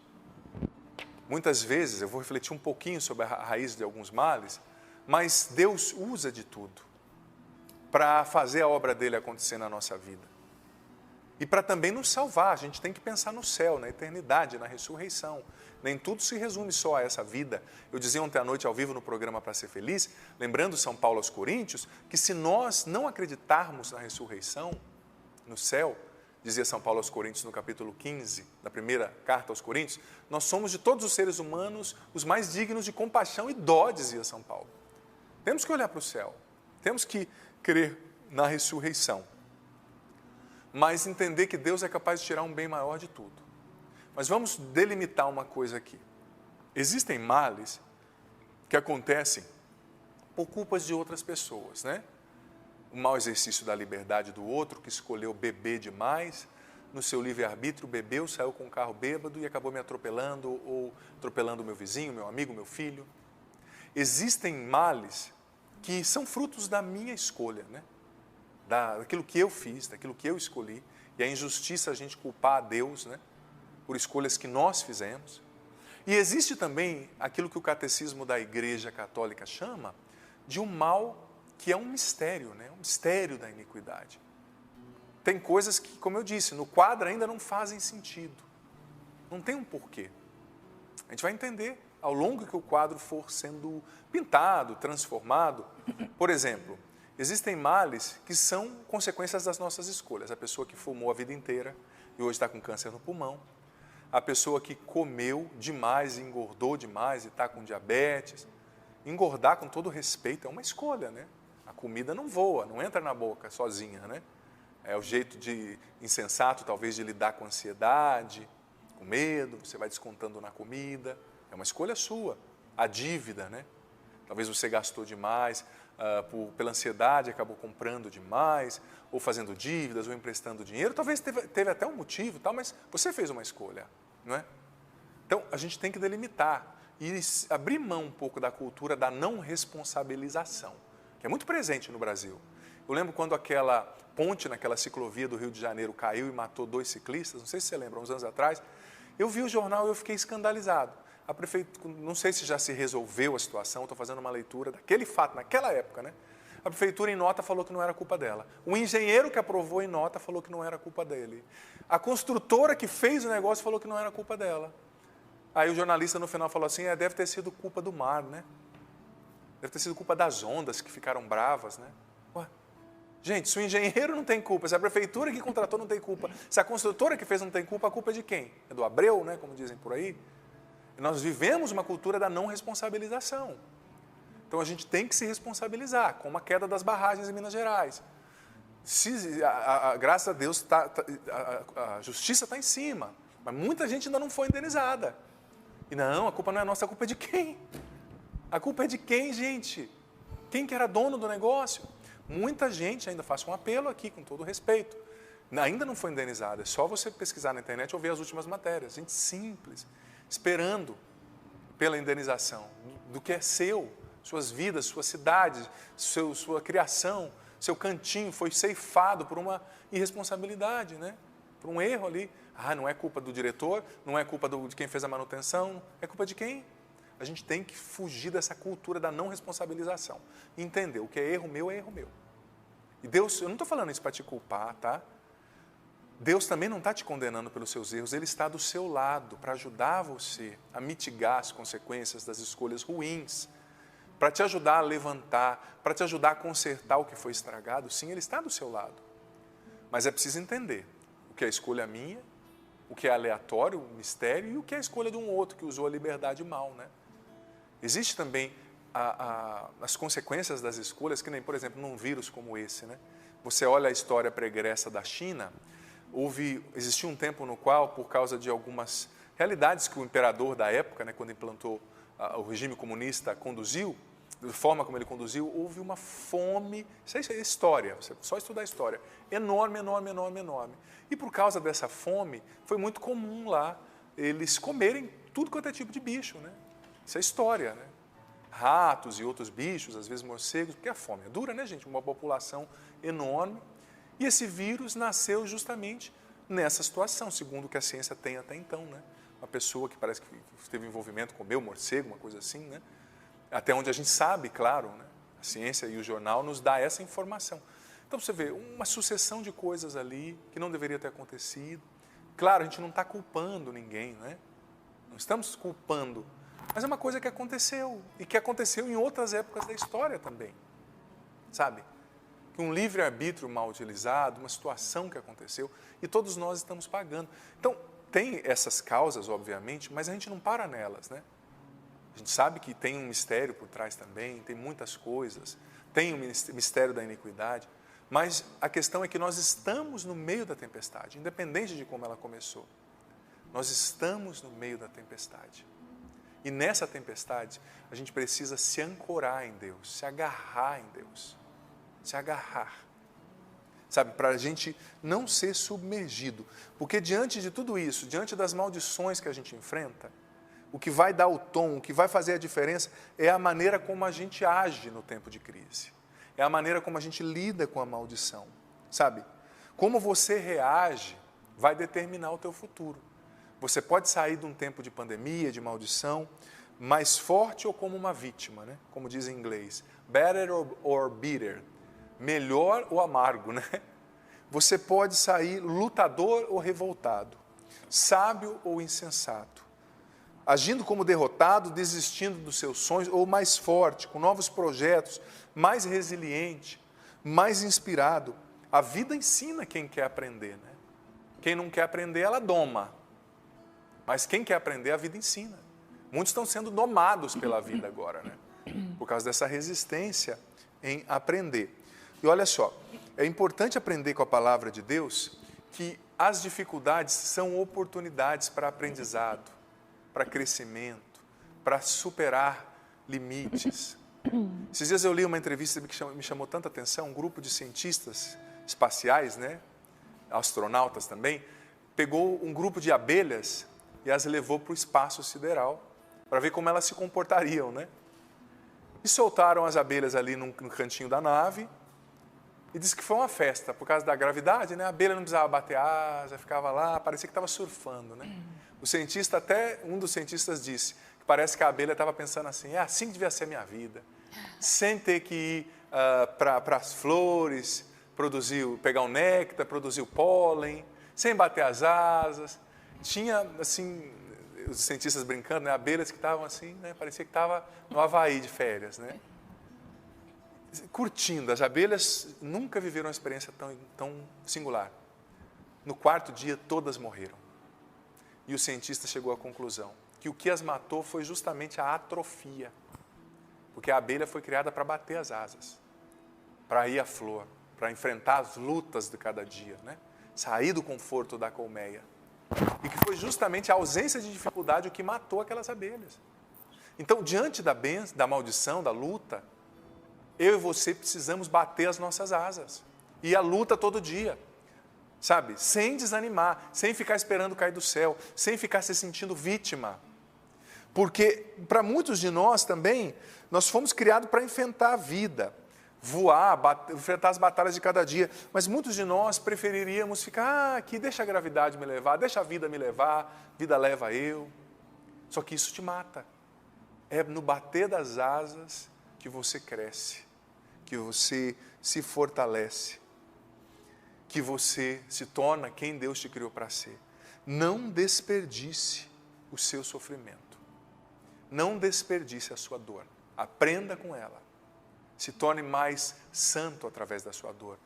Muitas vezes, eu vou refletir um pouquinho sobre a raiz de alguns males, mas Deus usa de tudo para fazer a obra dele acontecer na nossa vida. E para também nos salvar, a gente tem que pensar no céu, na eternidade, na ressurreição. Nem tudo se resume só a essa vida. Eu dizia ontem à noite ao vivo no programa Para Ser Feliz, lembrando São Paulo aos Coríntios, que se nós não acreditarmos na ressurreição, no céu, dizia São Paulo aos Coríntios no capítulo 15, da primeira carta aos Coríntios, nós somos de todos os seres humanos os mais dignos de compaixão e dó, dizia São Paulo. Temos que olhar para o céu, temos que crer na ressurreição, mas entender que Deus é capaz de tirar um bem maior de tudo. Mas vamos delimitar uma coisa aqui. Existem males que acontecem por culpas de outras pessoas, né? O mau exercício da liberdade do outro, que escolheu beber demais, no seu livre-arbítrio bebeu, saiu com um carro bêbado e acabou me atropelando, ou atropelando meu vizinho, meu amigo, meu filho. Existem males que são frutos da minha escolha, né? Daquilo que eu fiz, daquilo que eu escolhi, e a injustiça a gente culpar a Deus, né? Por escolhas que nós fizemos. E existe também aquilo que o catecismo da Igreja Católica chama de um mal que é um mistério, né? Um mistério da iniquidade. Tem coisas que, como eu disse, no quadro ainda não fazem sentido. Não tem um porquê. A gente vai entender ao longo que o quadro for sendo pintado, transformado. Por exemplo, existem males que são consequências das nossas escolhas. A pessoa que fumou a vida inteira e hoje está com câncer no pulmão. A pessoa que comeu demais e engordou demais e está com diabetes. Engordar, com todo respeito, é uma escolha, né? A comida não voa, não entra na boca sozinha, né? É o jeito insensato, talvez, de lidar com ansiedade, com medo, você vai descontando na comida. É uma escolha sua. A dívida, né? Talvez você gastou demais, pela ansiedade, acabou comprando demais, ou fazendo dívidas, ou emprestando dinheiro. Talvez teve até um motivo, tal, mas você fez uma escolha, não é? Então, a gente tem que delimitar e abrir mão um pouco da cultura da não responsabilização, que é muito presente no Brasil. Eu lembro quando aquela ponte naquela ciclovia do Rio de Janeiro caiu e matou 2 ciclistas, não sei se você lembra, uns anos atrás, eu vi o jornal e eu fiquei escandalizado. A prefeitura, não sei se já se resolveu a situação, estou fazendo uma leitura daquele fato, naquela época, né? A prefeitura em nota falou que não era culpa dela. O engenheiro que aprovou em nota falou que não era culpa dele. A construtora que fez o negócio falou que não era culpa dela. Aí o jornalista no final falou assim, deve ter sido culpa do mar, né? Deve ter sido culpa das ondas que ficaram bravas, né? Ué, gente, se o engenheiro não tem culpa, se a prefeitura que contratou não tem culpa, se a construtora que fez não tem culpa, a culpa é de quem? É do Abreu, né? Como dizem por aí. E nós vivemos uma cultura da não responsabilização. Então a gente tem que se responsabilizar, como a queda das barragens em Minas Gerais. Graças a Deus, a justiça está em cima, mas muita gente ainda não foi indenizada. E não, a culpa não é nossa, a culpa é de quem? A culpa é de quem, gente? Quem que era dono do negócio? Muita gente, ainda faço um apelo aqui, com todo respeito, ainda não foi indenizada. É só você pesquisar na internet ou ver as últimas matérias. Gente simples, esperando pela indenização do que é seu, suas vidas, sua cidade, sua criação, seu cantinho foi ceifado por uma irresponsabilidade, né? Por um erro ali. Não é culpa do diretor, não é culpa de quem fez a manutenção, é culpa de quem? A gente tem que fugir dessa cultura da não responsabilização. Entender, o que é erro meu é erro meu. E Deus, eu não estou falando isso para te culpar, tá? Deus também não está te condenando pelos seus erros, Ele está do seu lado para ajudar você a mitigar as consequências das escolhas ruins, para te ajudar a levantar, para te ajudar a consertar o que foi estragado. Sim, Ele está do seu lado. Mas é preciso entender o que é escolha minha, o que é aleatório, o mistério, e o que é a escolha de um outro que usou a liberdade mal, né? Existe também as consequências das escolhas, que nem, por exemplo, num vírus como esse, né? Você olha a história pregressa da China, existiu um tempo no qual, por causa de algumas realidades que o imperador da época, né, quando implantou o regime comunista, conduziu, da forma como ele conduziu, houve uma fome, isso é história, você só estudar a história, enorme, enorme, enorme, enorme. E por causa dessa fome, foi muito comum lá eles comerem tudo quanto é tipo de bicho, né? Isso é história, né? Ratos e outros bichos, às vezes morcegos, porque a fome é dura, né, gente? Uma população enorme. E esse vírus nasceu justamente nessa situação, segundo o que a ciência tem até então, né? Uma pessoa que parece que teve envolvimento, comeu morcego, uma coisa assim, né? Até onde a gente sabe, claro, né? A ciência e o jornal nos dá essa informação. Então, você vê uma sucessão de coisas ali que não deveria ter acontecido. Claro, a gente não está culpando ninguém, né? Não estamos culpando, mas é uma coisa que aconteceu e que aconteceu em outras épocas da história também, sabe? Que um livre-arbítrio mal utilizado, uma situação que aconteceu e todos nós estamos pagando. Então, tem essas causas, obviamente, mas a gente não para nelas, né? A gente sabe que tem um mistério por trás também, tem muitas coisas, tem o mistério da iniquidade, mas a questão é que nós estamos no meio da tempestade, independente de como ela começou. Nós estamos no meio da tempestade. E nessa tempestade, a gente precisa se ancorar em Deus, se agarrar em Deus. Se agarrar. Sabe, para a gente não ser submergido. Porque diante de tudo isso, diante das maldições que a gente enfrenta, o que vai dar o tom, o que vai fazer a diferença é a maneira como a gente age no tempo de crise. É a maneira como a gente lida com a maldição. Sabe? Como você reage vai determinar o teu futuro. Você pode sair de um tempo de pandemia, de maldição, mais forte ou como uma vítima, né? Como diz em inglês, better or bitter, melhor ou amargo, né? Você pode sair lutador ou revoltado, sábio ou insensato, agindo como derrotado, desistindo dos seus sonhos, ou mais forte, com novos projetos, mais resiliente, mais inspirado. A vida ensina quem quer aprender, né? Quem não quer aprender, ela doma. Mas quem quer aprender, a vida ensina. Muitos estão sendo domados pela vida agora, né? Por causa dessa resistência em aprender. E olha só, é importante aprender com a palavra de Deus que as dificuldades são oportunidades para aprendizado, para crescimento, para superar limites. Esses dias eu li uma entrevista que me chamou tanta atenção, um grupo de cientistas espaciais, né, astronautas também, pegou um grupo de abelhas e as levou para o espaço sideral, para ver como elas se comportariam, né? E soltaram as abelhas ali no cantinho da nave e disse que foi uma festa, por causa da gravidade, né? A abelha não precisava bater asa, ficava lá, parecia que estava surfando, né? O cientista, até um dos cientistas disse que parece que a abelha estava pensando assim, é assim que devia ser a minha vida, sem ter que ir para as flores, pegar o néctar, produzir o pólen, sem bater as asas. Tinha, assim, os cientistas brincando, né? Abelhas que estavam assim, né? Parecia que estava no Havaí de férias, né? Curtindo. As abelhas nunca viveram uma experiência tão singular. No quarto dia, todas morreram. E o cientista chegou à conclusão que o que as matou foi justamente a atrofia. Porque a abelha foi criada para bater as asas, para ir à flor, para enfrentar as lutas de cada dia, né? Sair do conforto da colmeia. E que foi justamente a ausência de dificuldade o que matou aquelas abelhas. Então, diante da maldição, da luta, eu e você precisamos bater as nossas asas. E a luta todo dia, sabe? Sem desanimar, sem ficar esperando cair do céu, sem ficar se sentindo vítima. Porque, para muitos de nós também, nós fomos criados para enfrentar a vida, voar, enfrentar as batalhas de cada dia. Mas muitos de nós preferiríamos ficar aqui, deixa a gravidade me levar, deixa a vida me levar, vida leva eu. Só que isso te mata. É no bater das asas que você cresce, que você se fortalece, que você se torna quem Deus te criou para ser. Não desperdice o seu sofrimento. Não desperdice a sua dor. Aprenda com ela. Se torne mais santo através da sua dor.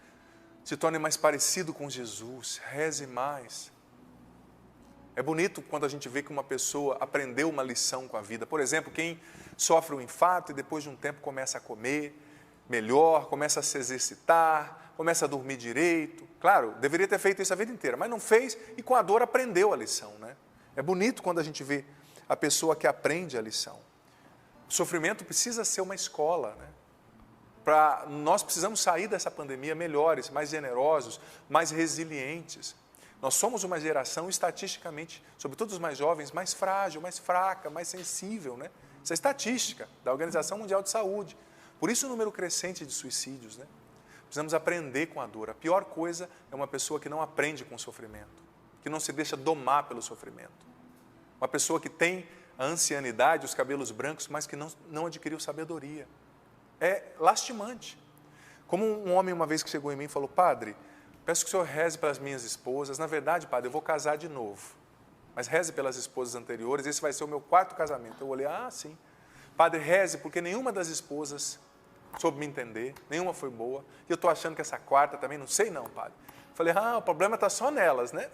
Se torne mais parecido com Jesus. Reze mais. É bonito quando a gente vê que uma pessoa aprendeu uma lição com a vida. Por exemplo, quem sofre um infarto e depois de um tempo começa a comer melhor, começa a se exercitar, começa a dormir direito. Claro, deveria ter feito isso a vida inteira, mas não fez e com a dor aprendeu a lição, né? É bonito quando a gente vê a pessoa que aprende a lição. O sofrimento precisa ser uma escola, né? Nós precisamos sair dessa pandemia melhores, mais generosos, mais resilientes. Nós somos uma geração, estatisticamente, sobretudo os mais jovens, mais frágil, mais fraca, mais sensível, né? Isso é estatística da Organização Mundial de Saúde. Por isso o número crescente de suicídios, né? Precisamos aprender com a dor. A pior coisa é uma pessoa que não aprende com o sofrimento, que não se deixa domar pelo sofrimento. Uma pessoa que tem a ancianidade, os cabelos brancos, mas que não adquiriu sabedoria. É lastimante. Como um homem uma vez que chegou em mim e falou, padre, peço que o senhor reze pelas minhas esposas. Na verdade, padre, eu vou casar de novo. Mas reze pelas esposas anteriores, esse vai ser o meu 4º casamento. Eu olhei, sim. Padre, reze, porque nenhuma das esposas soube me entender, nenhuma foi boa. E eu estou achando que essa 4ª também, não sei não, padre. Falei, o problema está só nelas, né?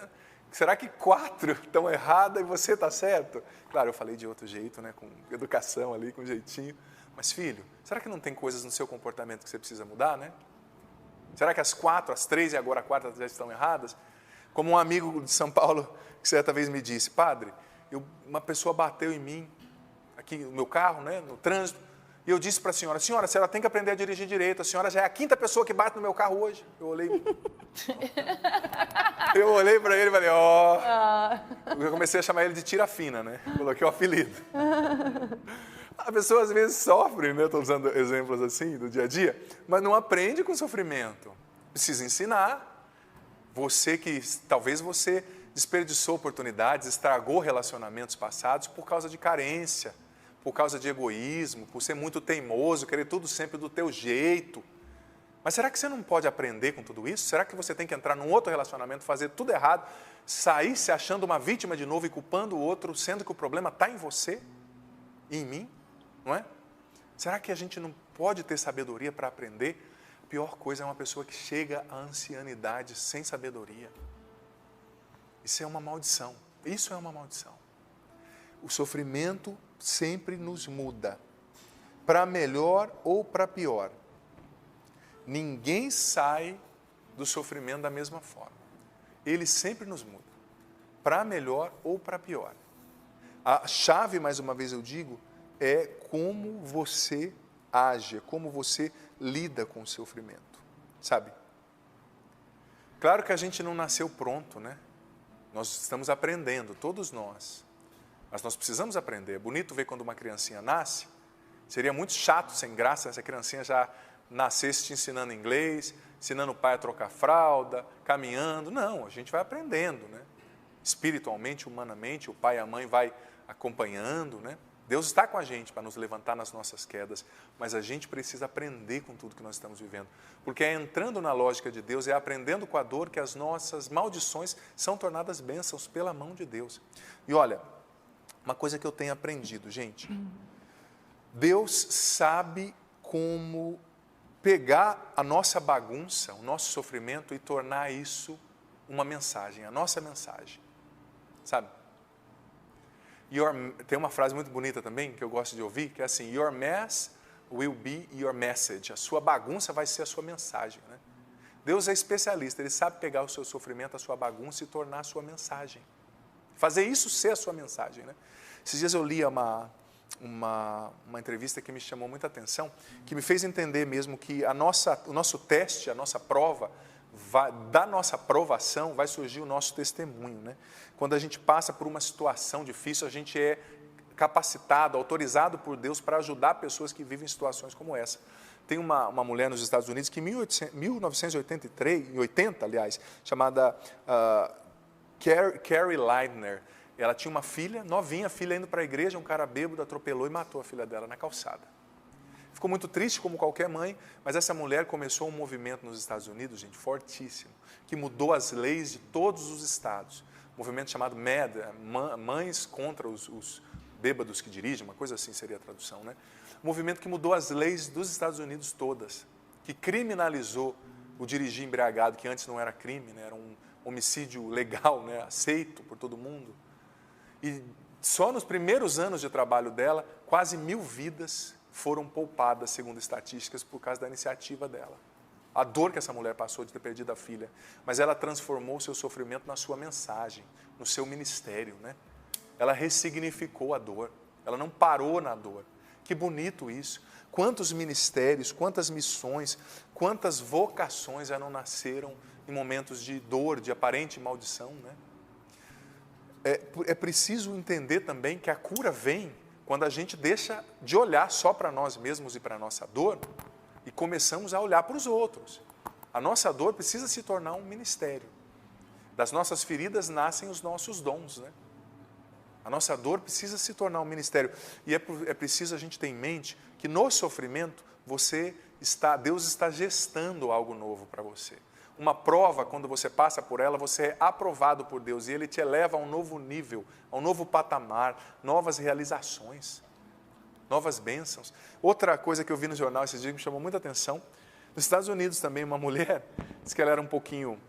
Será que 4 estão erradas e você está certo? Claro, eu falei de outro jeito, né? Com educação ali, com jeitinho. Mas, filho, será que não tem coisas no seu comportamento que você precisa mudar, né? Será que as 4, as 3 e agora a 4ª já estão erradas? Como um amigo de São Paulo, que certa vez me disse, padre, uma pessoa bateu em mim, aqui no meu carro, né, no trânsito, e eu disse para a senhora, a senhora tem que aprender a dirigir direito, a senhora já é a 5ª pessoa que bate no meu carro hoje. Eu olhei para ele e falei, Eu comecei a chamar ele de tira fina, né? Coloquei o apelido. A pessoa às vezes sofre, né? Estou usando exemplos assim do dia a dia, mas não aprende com sofrimento. Precisa ensinar. Talvez você desperdiçou oportunidades, estragou relacionamentos passados por causa de carência, por causa de egoísmo, por ser muito teimoso, querer tudo sempre do teu jeito. Mas será que você não pode aprender com tudo isso? Será que você tem que entrar num outro relacionamento, fazer tudo errado, sair se achando uma vítima de novo e culpando o outro, sendo que o problema está em você e em mim, não é? Será que a gente não pode ter sabedoria para aprender? A pior coisa é uma pessoa que chega à ancianidade sem sabedoria. Isso é uma maldição. Isso é uma maldição. O sofrimento sempre nos muda, para melhor ou para pior. Ninguém sai do sofrimento da mesma forma. Ele sempre nos muda, para melhor ou para pior. A chave, mais uma vez eu digo, é como você age, é como você lida com o sofrimento, sabe? Claro que a gente não nasceu pronto, né? Nós estamos aprendendo, todos nós. Mas nós precisamos aprender. É bonito ver quando uma criancinha nasce. Seria muito chato, sem graça, se a criancinha já nascesse te ensinando inglês, ensinando o pai a trocar fralda, caminhando. Não, a gente vai aprendendo, né? Espiritualmente, humanamente, o pai e a mãe vai acompanhando, né? Deus está com a gente para nos levantar nas nossas quedas, mas a gente precisa aprender com tudo que nós estamos vivendo. Porque é entrando na lógica de Deus, é aprendendo com a dor que as nossas maldições são tornadas bênçãos pela mão de Deus. E olha, uma coisa que eu tenho aprendido, gente, Deus sabe como pegar a nossa bagunça, o nosso sofrimento e tornar isso uma mensagem, a nossa mensagem, sabe? Tem uma frase muito bonita também, que eu gosto de ouvir, que é assim, your mess will be your message. A sua bagunça vai ser a sua mensagem, né? Deus é especialista, Ele sabe pegar o seu sofrimento, a sua bagunça e tornar a sua mensagem. Fazer isso ser a sua mensagem, né? Esses dias eu li uma entrevista que me chamou muita atenção, que me fez entender mesmo que o nosso teste, a nossa prova, da nossa provação vai surgir o nosso testemunho, né? Quando a gente passa por uma situação difícil, a gente é capacitado, autorizado por Deus para ajudar pessoas que vivem situações como essa. Tem uma mulher nos Estados Unidos que em 1980, aliás, chamada Carrie Leidner. Ela tinha uma filha, novinha, a filha indo para a igreja, um cara bêbado atropelou e matou a filha dela na calçada. Ficou muito triste, como qualquer mãe, mas essa mulher começou um movimento nos Estados Unidos, gente, fortíssimo, que mudou as leis de todos os estados. Um movimento chamado MAD, Mães contra os Bêbados que Dirigem, uma coisa assim seria a tradução, né? Um movimento que mudou as leis dos Estados Unidos todas, que criminalizou o dirigir embriagado, que antes não era crime, né? Era um homicídio legal, né? Aceito por todo mundo. E só nos primeiros anos de trabalho dela, quase 1000 vidas foram poupadas, segundo estatísticas, por causa da iniciativa dela. A dor que essa mulher passou de ter perdido a filha, mas ela transformou o seu sofrimento na sua mensagem, no seu ministério, né? Ela ressignificou a dor, ela não parou na dor. Que bonito isso! Quantos ministérios, quantas missões, quantas vocações já não nasceram em momentos de dor, de aparente maldição, né? É preciso entender também que a cura vem quando a gente deixa de olhar só para nós mesmos e para a nossa dor e começamos a olhar para os outros. A nossa dor precisa se tornar um ministério. Das nossas feridas nascem os nossos dons, né? A nossa dor precisa se tornar um ministério. E é preciso a gente ter em mente que no sofrimento Deus está gestando algo novo para você. Uma prova, quando você passa por ela, você é aprovado por Deus e Ele te eleva a um novo nível, a um novo patamar, novas realizações, novas bênçãos. Outra coisa que eu vi no jornal esses dias que me chamou muita atenção, nos Estados Unidos também, uma mulher, disse que ela era um pouquinho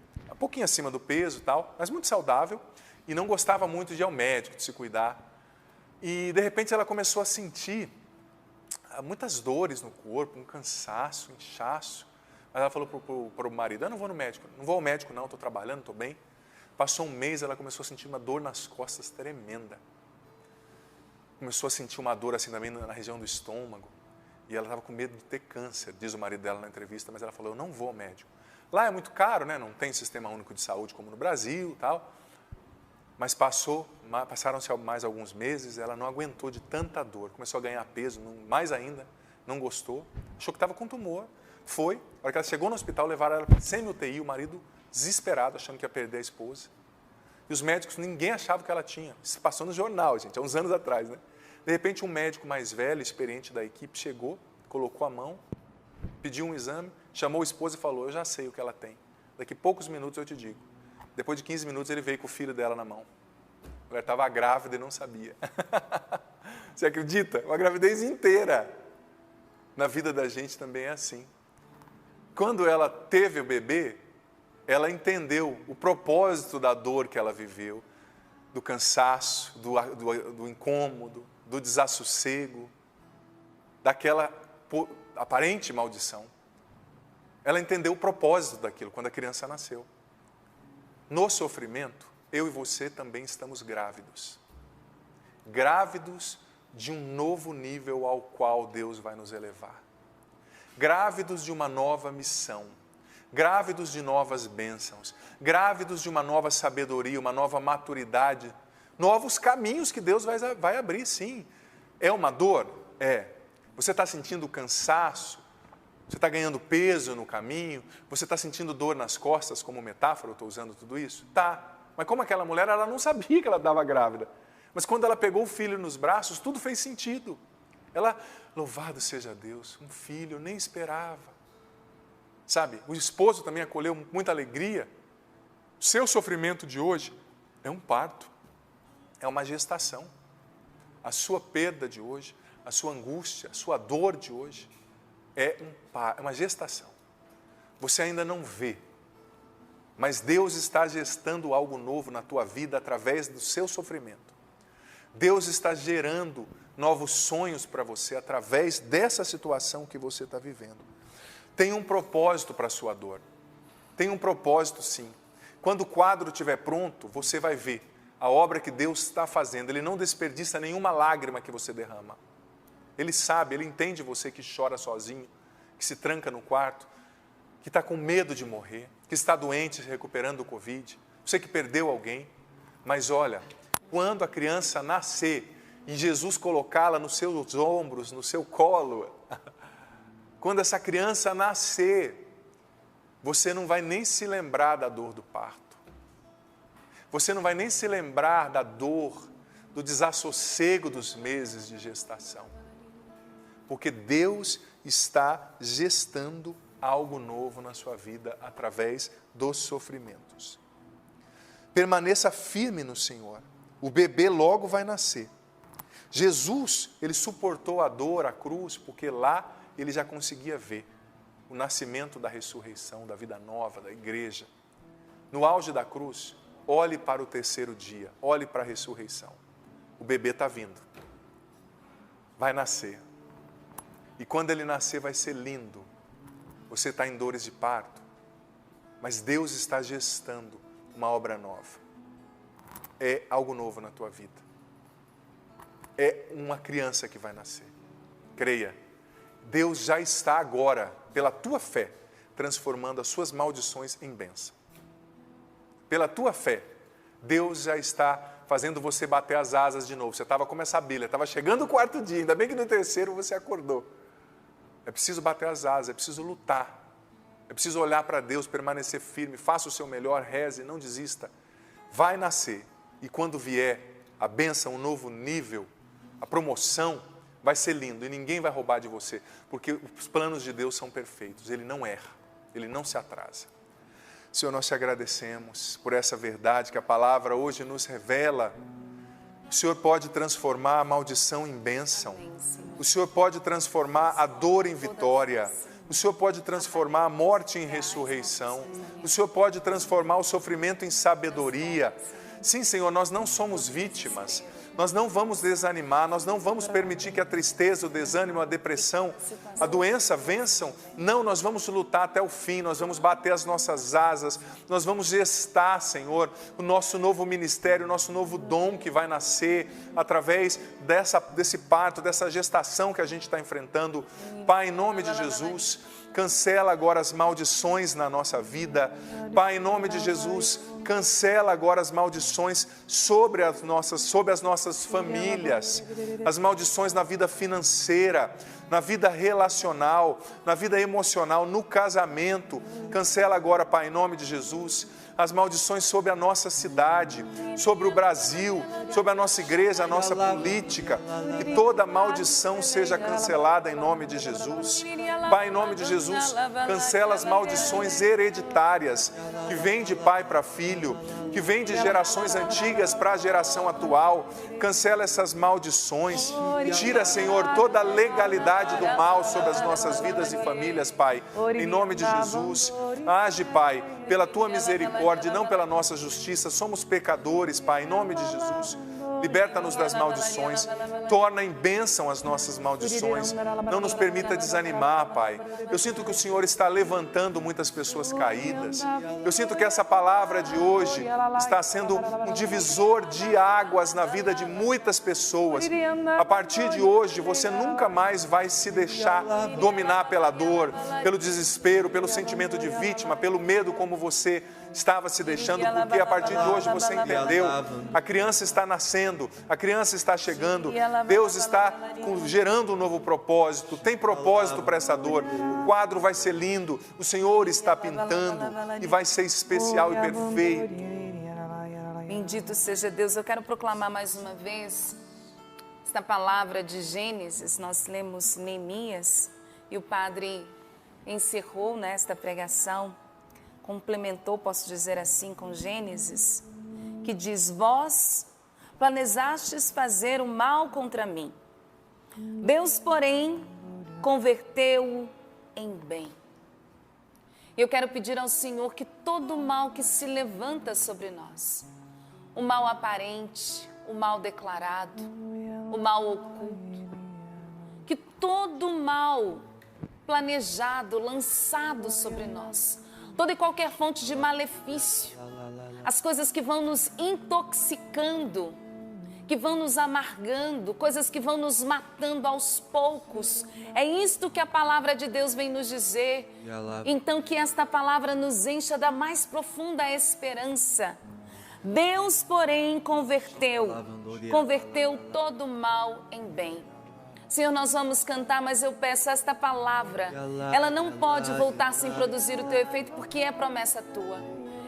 acima do peso e tal, mas muito saudável e não gostava muito de ir ao médico, de se cuidar. E, de repente, ela começou a sentir muitas dores no corpo, um cansaço, inchaço. Mas ela falou para o marido, eu não vou no médico, não vou ao médico não, estou trabalhando, estou bem. Passou um mês, ela começou a sentir uma dor nas costas tremenda. Começou a sentir uma dor assim também na região do estômago. E ela estava com medo de ter câncer, diz o marido dela na entrevista, mas ela falou, eu não vou ao médico. Lá é muito caro, né? Não tem sistema único de saúde como no Brasil e tal. Mas passaram-se mais alguns meses, ela não aguentou de tanta dor, começou a ganhar peso, mais ainda, não gostou, achou que estava com tumor. Foi, na hora que ela chegou no hospital, levaram ela para semi-UTI, o marido desesperado, achando que ia perder a esposa. E os médicos, ninguém achava que ela tinha. Isso passou no jornal, gente, há uns anos atrás, né? De repente, um médico mais velho, experiente da equipe, chegou, colocou a mão, pediu um exame, chamou a esposa e falou: eu já sei o que ela tem. Daqui a poucos minutos eu te digo. Depois de 15 minutos, ele veio com o filho dela na mão. A mulher estava grávida e não sabia. Você acredita? Uma gravidez inteira. Na vida da gente também é assim. Quando ela teve o bebê, ela entendeu o propósito da dor que ela viveu, do cansaço, do incômodo, do desassossego, daquela aparente maldição. Ela entendeu o propósito daquilo quando a criança nasceu. No sofrimento, eu e você também estamos grávidos. Grávidos de um novo nível ao qual Deus vai nos elevar. Grávidos de uma nova missão. Grávidos de novas bênçãos. Grávidos de uma nova sabedoria, uma nova maturidade. Novos caminhos que Deus vai abrir, sim. É uma dor? É. Você está sentindo cansaço? Você está ganhando peso no caminho? Você está sentindo dor nas costas, como metáfora? Eu estou usando tudo isso? Tá. Mas como aquela mulher, ela não sabia que ela estava grávida. Mas quando ela pegou o filho nos braços, tudo fez sentido. Ela, louvado seja Deus, um filho, eu nem esperava. Sabe, o esposo também acolheu com muita alegria. O seu sofrimento de hoje é um parto, é uma gestação. A sua perda de hoje, a sua angústia, a sua dor de hoje é uma gestação. Você ainda não vê, mas Deus está gestando algo novo na tua vida através do seu sofrimento. Deus está gerando novos sonhos para você através dessa situação que você está vivendo. Tem um propósito para a sua dor. Tem um propósito, sim. Quando o quadro estiver pronto, você vai ver a obra que Deus está fazendo. Ele não desperdiça nenhuma lágrima que você derrama. Ele sabe, Ele entende você que chora sozinho, que se tranca no quarto, que está com medo de morrer, que está doente, se recuperando do Covid, você que perdeu alguém. Mas olha, quando a criança nascer e Jesus colocá-la nos seus ombros, no seu colo, quando essa criança nascer, você não vai nem se lembrar da dor do parto. Você não vai nem se lembrar da dor, do desassossego dos meses de gestação. Porque Deus está gestando algo novo na sua vida através dos sofrimentos. Permaneça firme no Senhor. O bebê logo vai nascer. Jesus, ele suportou a dor, a cruz, porque lá ele já conseguia ver o nascimento da ressurreição, da vida nova, da igreja. No auge da cruz, olhe para o terceiro dia, olhe para a ressurreição. O bebê está vindo, vai nascer. E quando ele nascer vai ser lindo. Você está em dores de parto, mas Deus está gestando uma obra nova. É algo novo na tua vida. É uma criança que vai nascer. Creia. Deus já está agora, pela tua fé, transformando as suas maldições em bênção. Pela tua fé, Deus já está fazendo você bater as asas de novo. Você estava como essa abelha, estava chegando o quarto dia, ainda bem que no terceiro você acordou. É preciso bater as asas, é preciso lutar. É preciso olhar para Deus, permanecer firme, faça o seu melhor, reze, não desista. Vai nascer e quando vier a bênção, um novo nível, a promoção, vai ser lindo e ninguém vai roubar de você, porque os planos de Deus são perfeitos, Ele não erra, Ele não se atrasa. Senhor, nós te agradecemos por essa verdade que a palavra hoje nos revela. O Senhor pode transformar a maldição em bênção, o Senhor pode transformar a dor em vitória, o Senhor pode transformar a morte em ressurreição, o Senhor pode transformar o sofrimento em sabedoria. Sim, Senhor, nós não somos vítimas, nós não vamos desanimar, nós não vamos permitir que a tristeza, o desânimo, a depressão, a doença vençam. Não, nós vamos lutar até o fim, nós vamos bater as nossas asas, nós vamos gestar, Senhor, o nosso novo ministério, o nosso novo dom que vai nascer através desse parto, dessa gestação que a gente está enfrentando. Pai, em nome de Jesus, cancela agora as maldições na nossa vida. Pai, em nome de Jesus, cancela agora as maldições sobre as nossas famílias, as maldições na vida financeira, na vida relacional, na vida emocional, no casamento. Cancela agora, Pai, em nome de Jesus, as maldições sobre a nossa cidade, sobre o Brasil, sobre a nossa igreja, a nossa política. Que toda maldição seja cancelada em nome de Jesus. Pai, em nome de Jesus, cancela as maldições hereditárias que vêm de pai para filho, que vêm de gerações antigas para a geração atual. Cancela essas maldições. Tira, Senhor, toda a legalidade do mal sobre as nossas vidas e famílias, Pai. Em nome de Jesus, age, Pai, pela Tua misericórdia e não pela nossa justiça. Somos pecadores, Pai, em nome de Jesus. Liberta-nos das maldições, torna em bênção as nossas maldições, não nos permita desanimar, Pai. Eu sinto que o Senhor está levantando muitas pessoas caídas. Eu sinto que essa palavra de hoje está sendo um divisor de águas na vida de muitas pessoas. A partir de hoje, você nunca mais vai se deixar dominar pela dor, pelo desespero, pelo sentimento de vítima, pelo medo como você estava se deixando, porque a partir de hoje você entendeu, a criança está nascendo, a criança está chegando, Deus está gerando um novo propósito, tem propósito para essa dor, o quadro vai ser lindo, o Senhor está pintando e vai ser especial e perfeito. Bendito seja Deus. Eu quero proclamar mais uma vez esta palavra de Gênesis. Nós lemos Neemias e o padre encerrou nesta pregação, complementou, posso dizer assim, com Gênesis, que diz: vós planejastes fazer o mal contra mim, Deus, porém, converteu-o em bem. Eu quero pedir ao Senhor que todo mal que se levanta sobre nós, o mal aparente, o mal declarado, o mal oculto, que todo mal planejado, lançado sobre nós, toda e qualquer fonte de malefício, as coisas que vão nos intoxicando, que vão nos amargando, coisas que vão nos matando aos poucos. É isto que a palavra de Deus vem nos dizer. Então que esta palavra nos encha da mais profunda esperança. Deus, porém, converteu todo mal em bem. Senhor, nós vamos cantar, mas eu peço esta palavra, ela não pode voltar sem produzir o teu efeito, porque é promessa tua.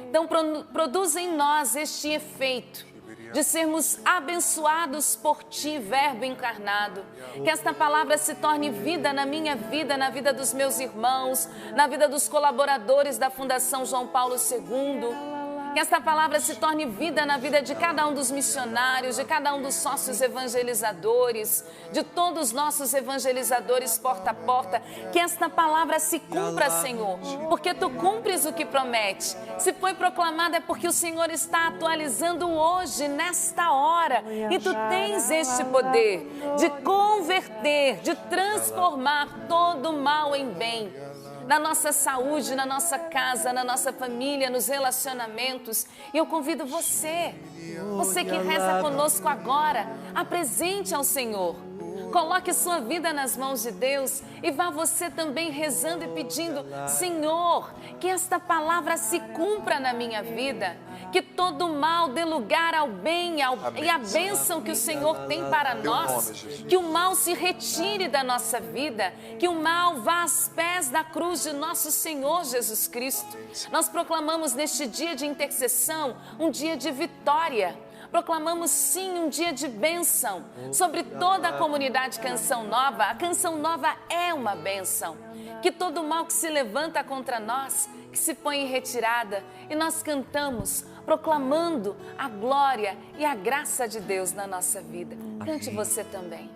Então, produz em nós este efeito de sermos abençoados por ti, Verbo encarnado. Que esta palavra se torne vida na minha vida, na vida dos meus irmãos, na vida dos colaboradores da Fundação João Paulo II. Que esta palavra se torne vida na vida de cada um dos missionários, de cada um dos sócios evangelizadores, de todos os nossos evangelizadores porta a porta. Que esta palavra se cumpra, Senhor, porque Tu cumpres o que promete. Se foi proclamada é porque o Senhor está atualizando hoje, nesta hora. E Tu tens este poder de converter, de transformar todo mal em bem. Na nossa saúde, na nossa casa, na nossa família, nos relacionamentos. E eu convido você que reza conosco agora, apresente ao Senhor. Coloque sua vida nas mãos de Deus e vá você também rezando e pedindo: Senhor, que esta palavra se cumpra na minha vida, que todo mal dê lugar ao bem e à bênção que o Senhor tem para nós, que o mal se retire da nossa vida, que o mal vá aos pés da cruz de nosso Senhor Jesus Cristo. Nós proclamamos neste dia de intercessão um dia de vitória. Proclamamos sim um dia de bênção sobre toda a comunidade Canção Nova. A Canção Nova é uma bênção. Que todo mal que se levanta contra nós, que se põe em retirada, e nós cantamos, proclamando a glória e a graça de Deus na nossa vida. Cante você também.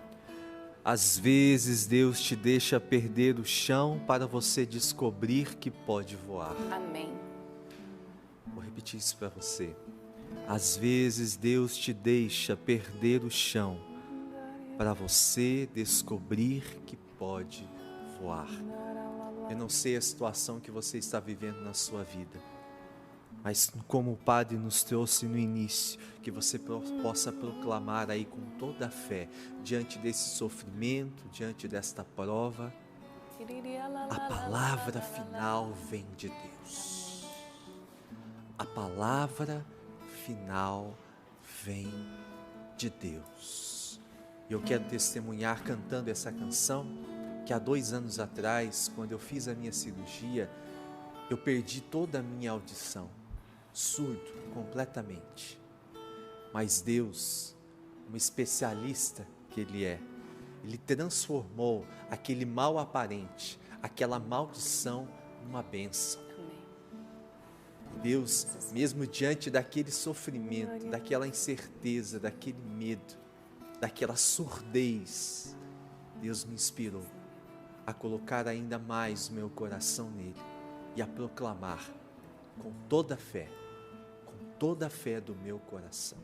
Às vezes Deus te deixa perder o chão para você descobrir que pode voar. Amém. Vou repetir isso para você. Às vezes Deus te deixa perder o chão para você descobrir que pode voar. Eu não sei a situação que você está vivendo na sua vida, mas como o Padre nos trouxe no início, que você possa proclamar aí com toda a fé, diante desse sofrimento, diante desta prova, a palavra final vem de Deus. a palavra final vem de Deus. E eu quero testemunhar cantando essa canção, que há 2 anos atrás, quando eu fiz a minha cirurgia, eu perdi toda a minha audição, surdo completamente. Mas Deus, um especialista que Ele é, Ele transformou aquele mal aparente, aquela maldição, numa bênção. Deus, mesmo diante daquele sofrimento, daquela incerteza, daquele medo, daquela surdez, Deus me inspirou a colocar ainda mais o meu coração nele e a proclamar com toda a fé do meu coração.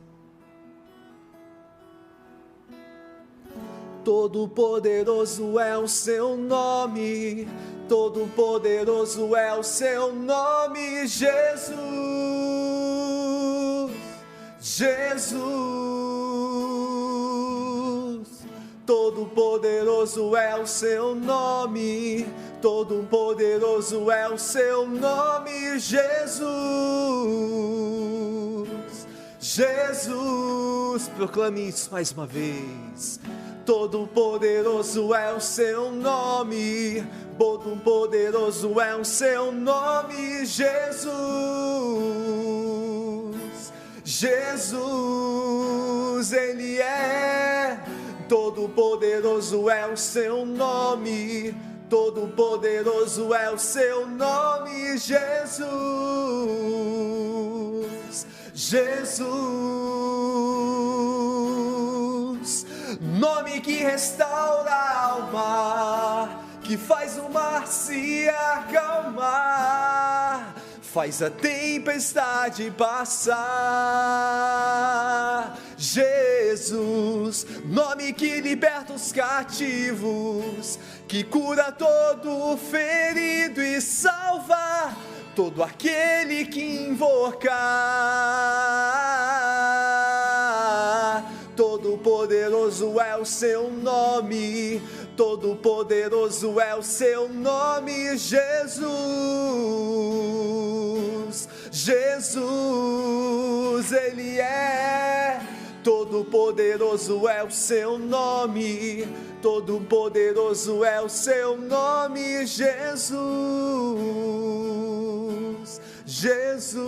Todo-poderoso é o seu nome, todo-poderoso é o seu nome, Jesus, Jesus. Todo-poderoso é o seu nome, todo-poderoso é o seu nome, Jesus, Jesus. Proclame isso mais uma vez. Todo-poderoso é o seu nome, todo-poderoso é o seu nome, Jesus, Jesus, Ele é. Todo-poderoso é o seu nome, todo-poderoso é o seu nome, Jesus, Jesus. Nome que restaura a alma, que faz o mar se acalmar, faz a tempestade passar. Jesus, nome que liberta os cativos, que cura todo ferido e salva todo aquele que invocar. Todo-poderoso é o seu nome, todo-poderoso é o seu nome, Jesus, Jesus, Ele é. Todo-poderoso é o seu nome, todo-poderoso é o seu nome, Jesus, Jesus.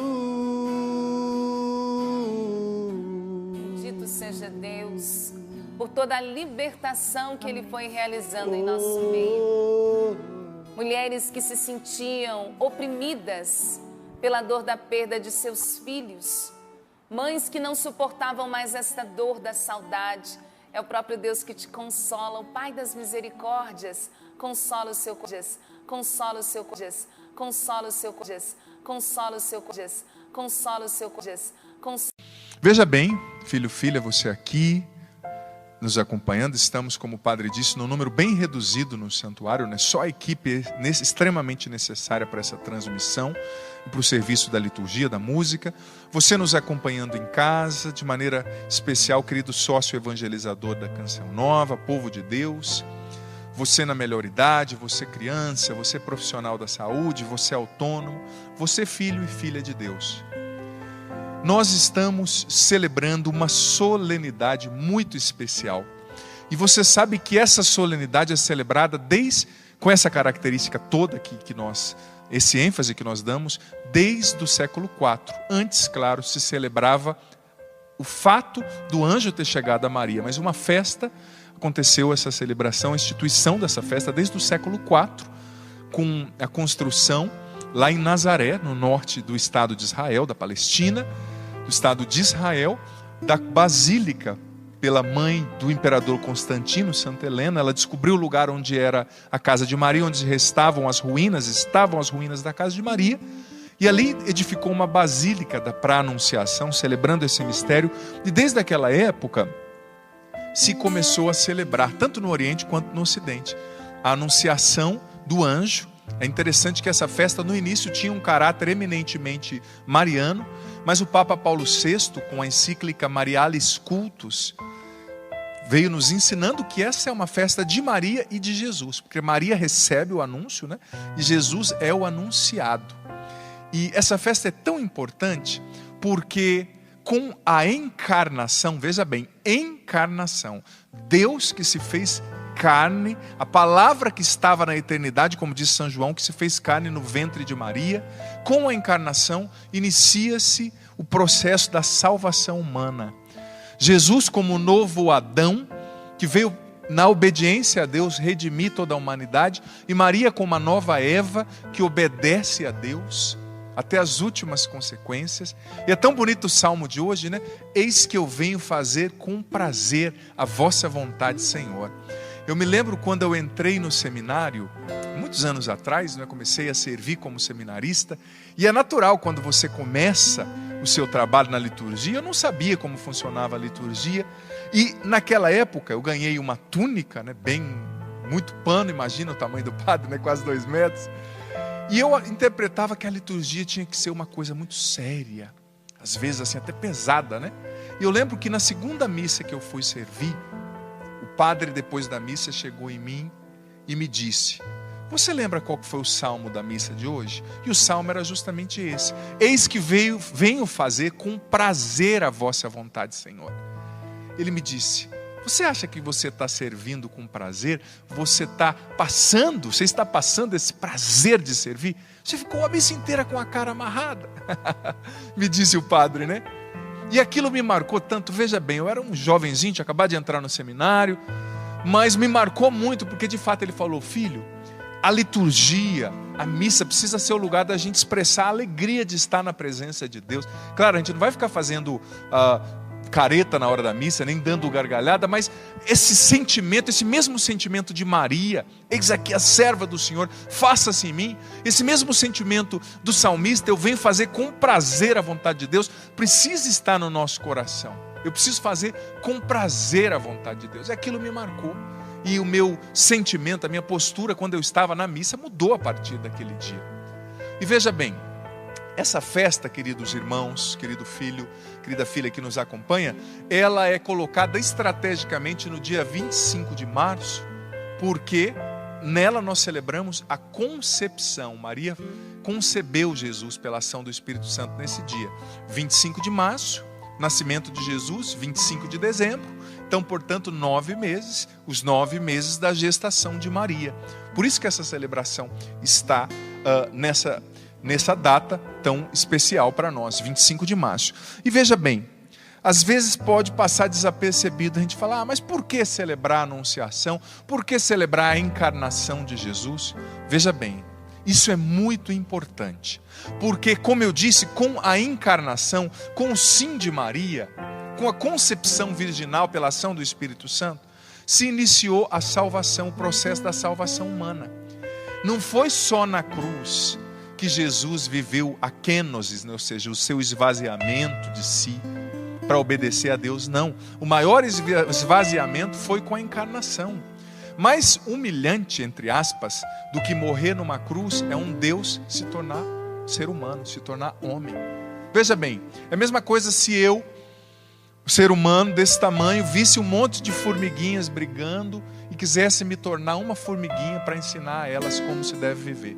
Bendito seja Deus por toda a libertação que Ele foi realizando em nosso meio. Mulheres que se sentiam oprimidas pela dor da perda de seus filhos, mães que não suportavam mais esta dor da saudade. É o próprio Deus que te consola, o Pai das misericórdias. Consola o seu coração, consola o seu coração, consola o seu coração, consola o seu coração, consola o seu coração. Veja bem, filho, filha, você aqui nos acompanhando, estamos, como o padre disse, num número bem reduzido no santuário, né? Só a equipe extremamente necessária para essa transmissão e para o serviço da liturgia, da música. Você nos acompanhando em casa, de maneira especial, querido sócio evangelizador da Canção Nova, povo de Deus. Você na melhor idade, você criança, você profissional da saúde, você autônomo, você filho e filha de Deus. Nós estamos celebrando uma solenidade muito especial. E você sabe que essa solenidade é celebrada com essa característica toda esse ênfase que nós damos, desde o século IV. Antes, claro, se celebrava o fato do anjo ter chegado a Maria, mas uma festa, aconteceu essa celebração, a instituição dessa festa desde o século IV, com a construção lá em Nazaré, no norte do estado de Israel, da Palestina, do estado de Israel, da Basílica, pela mãe do imperador Constantino, Santa Helena. Ela descobriu o lugar onde era a casa de Maria, onde estavam as ruínas da casa de Maria, e ali edificou uma basílica para a Anunciação, celebrando esse mistério, e desde aquela época se começou a celebrar, tanto no Oriente quanto no Ocidente, a Anunciação do anjo. É interessante que essa festa no início tinha um caráter eminentemente mariano, mas o Papa Paulo VI, com a encíclica Marialis Cultus, veio nos ensinando que essa é uma festa de Maria e de Jesus, porque Maria recebe o anúncio, né? E Jesus é o anunciado. E essa festa é tão importante porque com a encarnação, veja bem, encarnação, Deus que se fez carne, a palavra que estava na eternidade, como diz São João, que se fez carne no ventre de Maria, com a encarnação inicia-se o processo da salvação humana. Jesus como o novo Adão, que veio na obediência a Deus redimir toda a humanidade, e Maria como a nova Eva, que obedece a Deus até as últimas consequências. E é tão bonito o salmo de hoje, né? Eis que eu venho fazer com prazer a vossa vontade, Senhor. Eu me lembro quando eu entrei no seminário, muitos anos atrás, né, comecei a servir como seminarista, e é natural quando você começa o seu trabalho na liturgia, eu não sabia como funcionava a liturgia, e naquela época eu ganhei uma túnica, né, muito pano, imagina o tamanho do padre, né, quase 2 metros, e eu interpretava que a liturgia tinha que ser uma coisa muito séria, às vezes assim até pesada, né? E eu lembro que na segunda missa que eu fui servir, o padre, depois da missa, chegou em mim e me disse: você lembra qual foi o salmo da missa de hoje? E o salmo era justamente esse: eis que venho fazer com prazer a vossa vontade, Senhor. Ele me disse: você acha que você está servindo com prazer? Você está passando esse prazer de servir? Você ficou a missa inteira com a cara amarrada. Me disse o padre, né? E aquilo me marcou tanto. Veja bem, eu era um jovenzinho, tinha acabado de entrar no seminário, mas me marcou muito, porque de fato ele falou: filho, a liturgia, a missa precisa ser o lugar da gente expressar a alegria de estar na presença de Deus. Claro, a gente não vai ficar fazendo careta na hora da missa, nem dando gargalhada, mas esse sentimento, esse mesmo sentimento de Maria, eis aqui a serva do Senhor, faça-se em mim, esse mesmo sentimento do salmista, eu venho fazer com prazer a vontade de Deus, precisa estar no nosso coração. Eu preciso fazer com prazer a vontade de Deus. Aquilo me marcou. E o meu sentimento, a minha postura quando eu estava na missa mudou a partir daquele dia. E veja bem, essa festa, queridos irmãos, querido filho, querida filha que nos acompanha, ela é colocada estrategicamente no dia 25 de março, porque nela nós celebramos a concepção. Maria concebeu Jesus pela ação do Espírito Santo nesse dia. 25 de março, nascimento de Jesus, 25 de dezembro. Então, portanto, 9 meses, os 9 meses da gestação de Maria. Por isso que essa celebração está nessa data tão especial para nós, 25 de março. E veja bem, às vezes pode passar desapercebido, a gente fala: mas por que celebrar a Anunciação? Por que celebrar a encarnação de Jesus? Veja bem, isso é muito importante, porque, como eu disse, com a encarnação, com o sim de Maria, com a concepção virginal pela ação do Espírito Santo, se iniciou a salvação, o processo da salvação humana. Não foi só na cruz que Jesus viveu a kenosis, ou seja, o seu esvaziamento de si para obedecer a Deus, não. O maior esvaziamento foi com a encarnação. Mais humilhante, entre aspas, do que morrer numa cruz é um Deus se tornar ser humano, se tornar homem. Veja bem, é a mesma coisa se eu, o ser humano desse tamanho, visse um monte de formiguinhas brigando e quisesse me tornar uma formiguinha para ensinar a elas como se deve viver.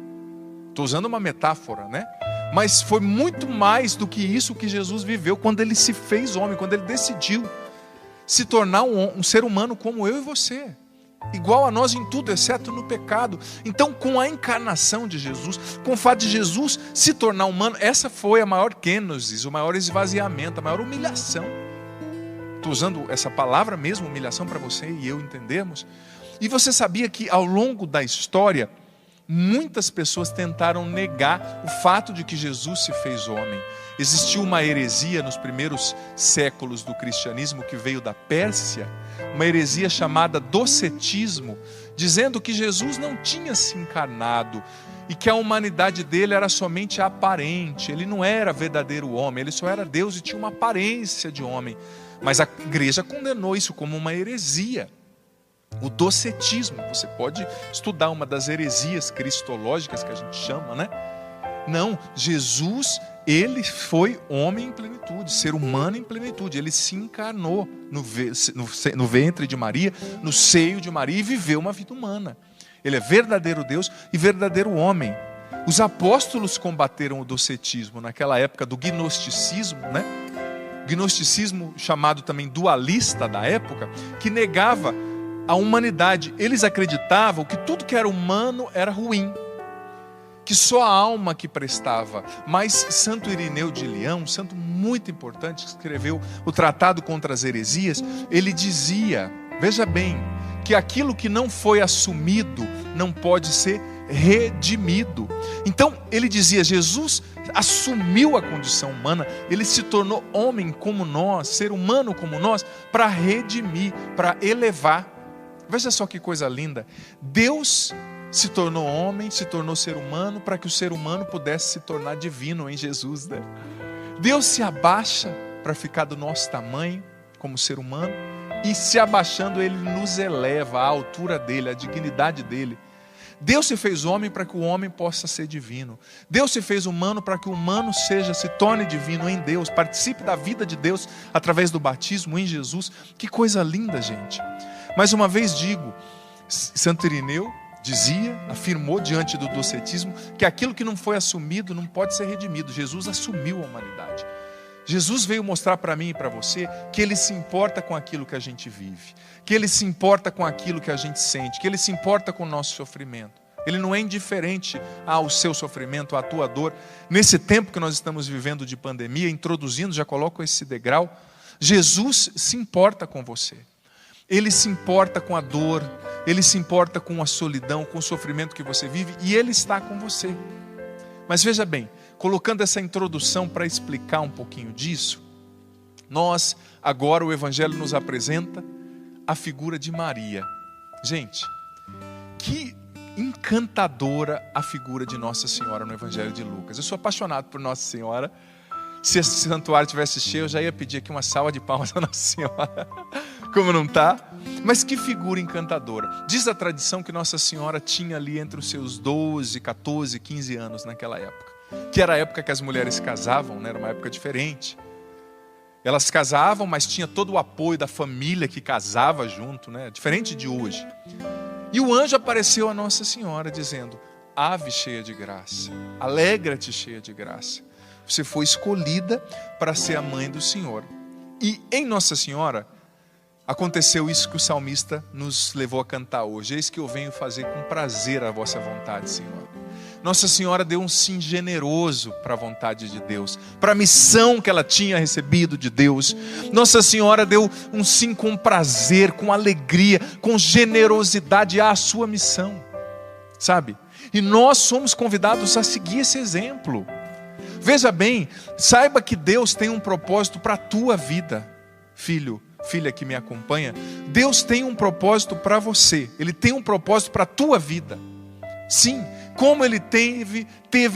Estou usando uma metáfora, né? Mas foi muito mais do que isso que Jesus viveu quando ele se fez homem, quando ele decidiu se tornar um ser humano como eu e você, igual a nós em tudo, exceto no pecado. Então, com a encarnação de Jesus, com o fato de Jesus se tornar humano, essa foi a maior kenosis, o maior esvaziamento, a maior humilhação. Estou usando essa palavra mesmo, humilhação, para você e eu entendermos. E você sabia que ao longo da história, muitas pessoas tentaram negar o fato de que Jesus se fez homem. Existiu uma heresia nos primeiros séculos do cristianismo que veio da Pérsia, uma heresia chamada docetismo, dizendo que Jesus não tinha se encarnado e que a humanidade dele era somente aparente, ele não era verdadeiro homem, ele só era Deus e tinha uma aparência de homem. Mas a igreja condenou isso como uma heresia. O docetismo, você pode estudar uma das heresias cristológicas que a gente chama, né? Não, Jesus, ele foi homem em plenitude, ser humano em plenitude. Ele se encarnou no ventre de Maria, no seio de Maria, e viveu uma vida humana. Ele é verdadeiro Deus e verdadeiro homem. Os apóstolos combateram o docetismo naquela época do gnosticismo, né? Gnosticismo chamado também dualista da época, que negava a humanidade. Eles acreditavam que tudo que era humano era ruim, que só a alma que prestava. Mas Santo Irineu de Leão, um santo muito importante, que escreveu o Tratado contra as Heresias, ele dizia, veja bem, que aquilo que não foi assumido não pode ser redimido. Então ele dizia, Jesus assumiu a condição humana, ele se tornou homem como nós, ser humano como nós, para redimir, para elevar. Veja só que coisa linda. Deus se tornou homem, se tornou ser humano, para que o ser humano pudesse se tornar divino em Jesus, né? Deus se abaixa para ficar do nosso tamanho como ser humano, e se abaixando ele nos eleva à altura dele, à dignidade dele. Deus se fez homem para que o homem possa ser divino. Deus se fez humano para que o humano se torne divino em Deus, participe da vida de Deus através do batismo em Jesus. Que coisa linda, gente. Mais uma vez digo, Santo Irineu dizia, afirmou diante do docetismo, que aquilo que não foi assumido não pode ser redimido. Jesus assumiu a humanidade. Jesus veio mostrar para mim e para você que Ele se importa com aquilo que a gente vive, que Ele se importa com aquilo que a gente sente, que Ele se importa com o nosso sofrimento. Ele não é indiferente ao seu sofrimento, à tua dor. Nesse tempo que nós estamos vivendo de pandemia, introduzindo, já coloco esse degrau, Jesus se importa com você. Ele se importa com a dor, Ele se importa com a solidão, com o sofrimento que você vive, e Ele está com você. Mas veja bem, colocando essa introdução para explicar um pouquinho disso, nós, agora o Evangelho nos apresenta a figura de Maria. Gente, que encantadora a figura de Nossa Senhora no Evangelho de Lucas. Eu sou apaixonado por Nossa Senhora. Se esse santuário estivesse cheio, eu já ia pedir aqui uma salva de palmas a Nossa Senhora. Como não está? Mas que figura encantadora. Diz a tradição que Nossa Senhora tinha ali entre os seus 12, 14, 15 anos naquela época. Que era a época que as mulheres casavam, né? Era uma época diferente. Elas casavam, mas tinha todo o apoio da família que casava junto, né? Diferente de hoje. E o anjo apareceu a Nossa Senhora dizendo: Ave cheia de graça, alegra-te cheia de graça. Você foi escolhida para ser a mãe do Senhor. E em Nossa Senhora aconteceu isso que o salmista nos levou a cantar hoje. Eis que eu venho fazer com prazer a vossa vontade, Senhor. Nossa Senhora deu um sim generoso para a vontade de Deus, para a missão que ela tinha recebido de Deus. Nossa Senhora deu um sim com prazer, com alegria, com generosidade à sua missão, sabe? E nós somos convidados a seguir esse exemplo. Veja bem, saiba que Deus tem um propósito para a tua vida, filho, filha que me acompanha. Deus tem um propósito para você, Ele tem um propósito para a tua vida. Sim, como Ele teve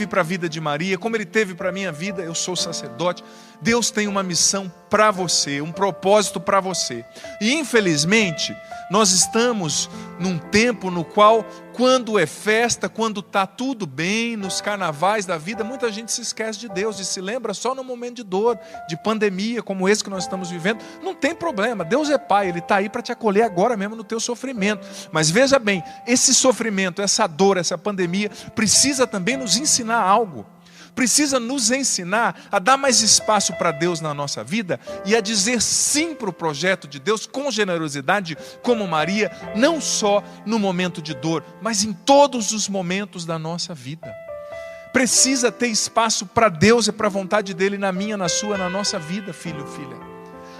para a vida de Maria, como Ele teve para a minha vida, eu sou sacerdote. Deus tem uma missão para você, um propósito para você. E infelizmente, nós estamos num tempo no qual, quando é festa, quando está tudo bem, nos carnavais da vida, muita gente se esquece de Deus e se lembra só no momento de dor, de pandemia, como esse que nós estamos vivendo. Não tem problema, Deus é Pai, Ele está aí para te acolher agora mesmo no teu sofrimento. Mas veja bem, esse sofrimento, essa dor, essa pandemia, precisa também nos ensinar algo. Precisa nos ensinar a dar mais espaço para Deus na nossa vida e a dizer sim para o projeto de Deus com generosidade, como Maria, não só no momento de dor, mas em todos os momentos da nossa vida. Precisa ter espaço para Deus e para a vontade dEle na minha, na sua, na nossa vida, filho, filha.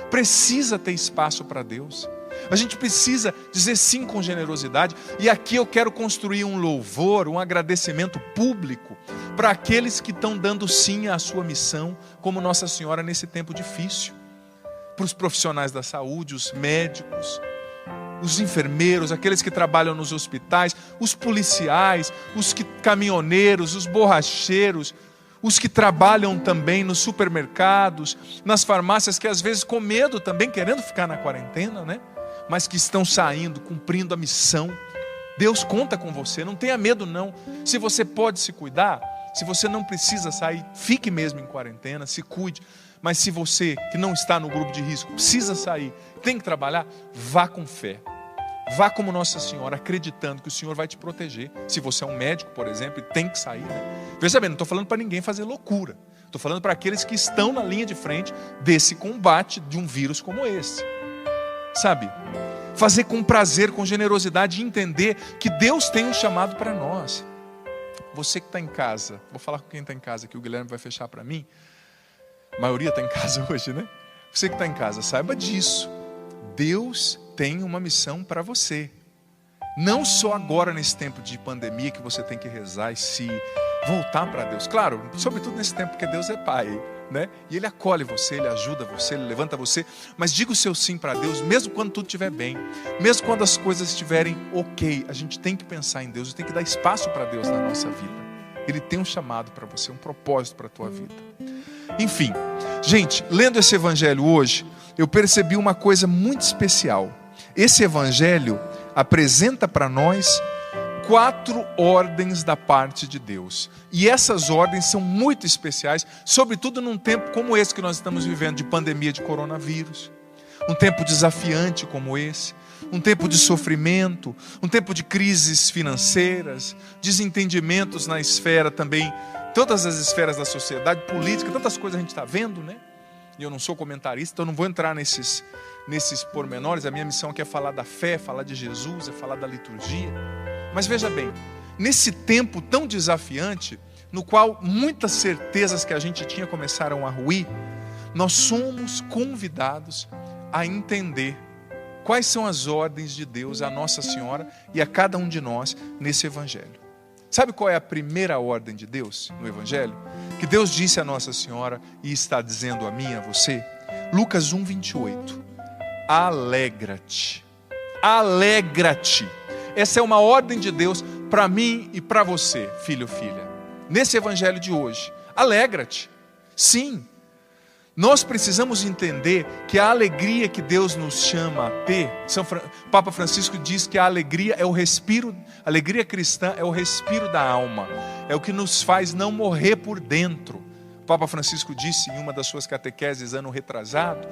Precisa ter espaço para Deus. A gente precisa dizer sim com generosidade. E aqui eu quero construir um louvor, um agradecimento público para aqueles que estão dando sim à sua missão, como Nossa Senhora nesse tempo difícil. Para os profissionais da saúde, os médicos, os enfermeiros, aqueles que trabalham nos hospitais, os policiais, os caminhoneiros, os borracheiros, os que trabalham também nos supermercados, nas farmácias, que às vezes com medo também, querendo ficar na quarentena, né? Mas que estão saindo, cumprindo a missão. Deus conta com você, não tenha medo não. Se você pode se cuidar, se você não precisa sair, fique mesmo em quarentena, se cuide. Mas se você, que não está no grupo de risco, precisa sair, tem que trabalhar, vá com fé. Vá como Nossa Senhora, acreditando que o Senhor vai te proteger. Se você é um médico, por exemplo, e tem que sair, né? Veja bem, não estou falando para ninguém fazer loucura. Estou falando para aqueles que estão na linha de frente desse combate de um vírus como esse. Sabe? Fazer com prazer, com generosidade e entender que Deus tem um chamado para nós. Você que está em casa, vou falar com quem está em casa, que o Guilherme vai fechar para mim. A maioria está em casa hoje, né? Você que está em casa, saiba disso. Deus tem uma missão para você. Não só agora nesse tempo de pandemia que você tem que rezar e se voltar para Deus. Claro, sobretudo nesse tempo que Deus é Pai, né? E Ele acolhe você, Ele ajuda você, Ele levanta você. Mas diga o seu sim para Deus, mesmo quando tudo estiver bem. Mesmo quando as coisas estiverem ok. A gente tem que pensar em Deus, a gente tem que dar espaço para Deus na nossa vida. Ele tem um chamado para você, um propósito para a tua vida. Enfim, gente, lendo esse evangelho hoje, eu percebi uma coisa muito especial. Esse evangelho apresenta para nós 4 ordens da parte de Deus. E essas ordens são muito especiais, sobretudo num tempo como esse que nós estamos vivendo, de pandemia de coronavírus. Um tempo desafiante como esse. Um tempo de sofrimento, um tempo de crises financeiras, desentendimentos na esfera também, todas as esferas da sociedade, política, tantas coisas a gente está vendo, né? E eu não sou comentarista, então não vou entrar nesses pormenores. A minha missão aqui é falar da fé, falar de Jesus, é falar da liturgia. Mas veja bem, nesse tempo tão desafiante, no qual muitas certezas que a gente tinha começaram a ruir, nós somos convidados a entender quais são as ordens de Deus a Nossa Senhora e a cada um de nós nesse evangelho. Sabe qual é a primeira ordem de Deus no evangelho? Que Deus disse a Nossa Senhora e está dizendo a mim e a você? Lucas 1:28. Alegra-te. Alegra-te. Essa é uma ordem de Deus para mim e para você, filho ou filha. Nesse evangelho de hoje. Alegra-te. Sim. Nós precisamos entender que a alegria que Deus nos chama a ter, Papa Francisco diz que a alegria é o respiro, a alegria cristã é o respiro da alma, é o que nos faz não morrer por dentro. O Papa Francisco disse em uma das suas catequeses ano retrasado,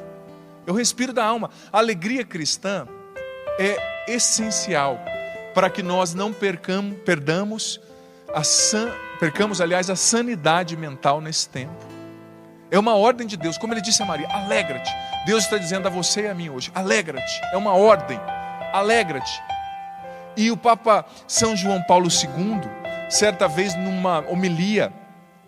é o respiro da alma. A alegria cristã é essencial para que nós não percamos a sanidade mental nesse tempo. É uma ordem de Deus, como ele disse a Maria, alegra-te. Deus está dizendo a você e a mim hoje, alegra-te. É uma ordem, alegra-te. E o Papa São João Paulo II, certa vez numa homilia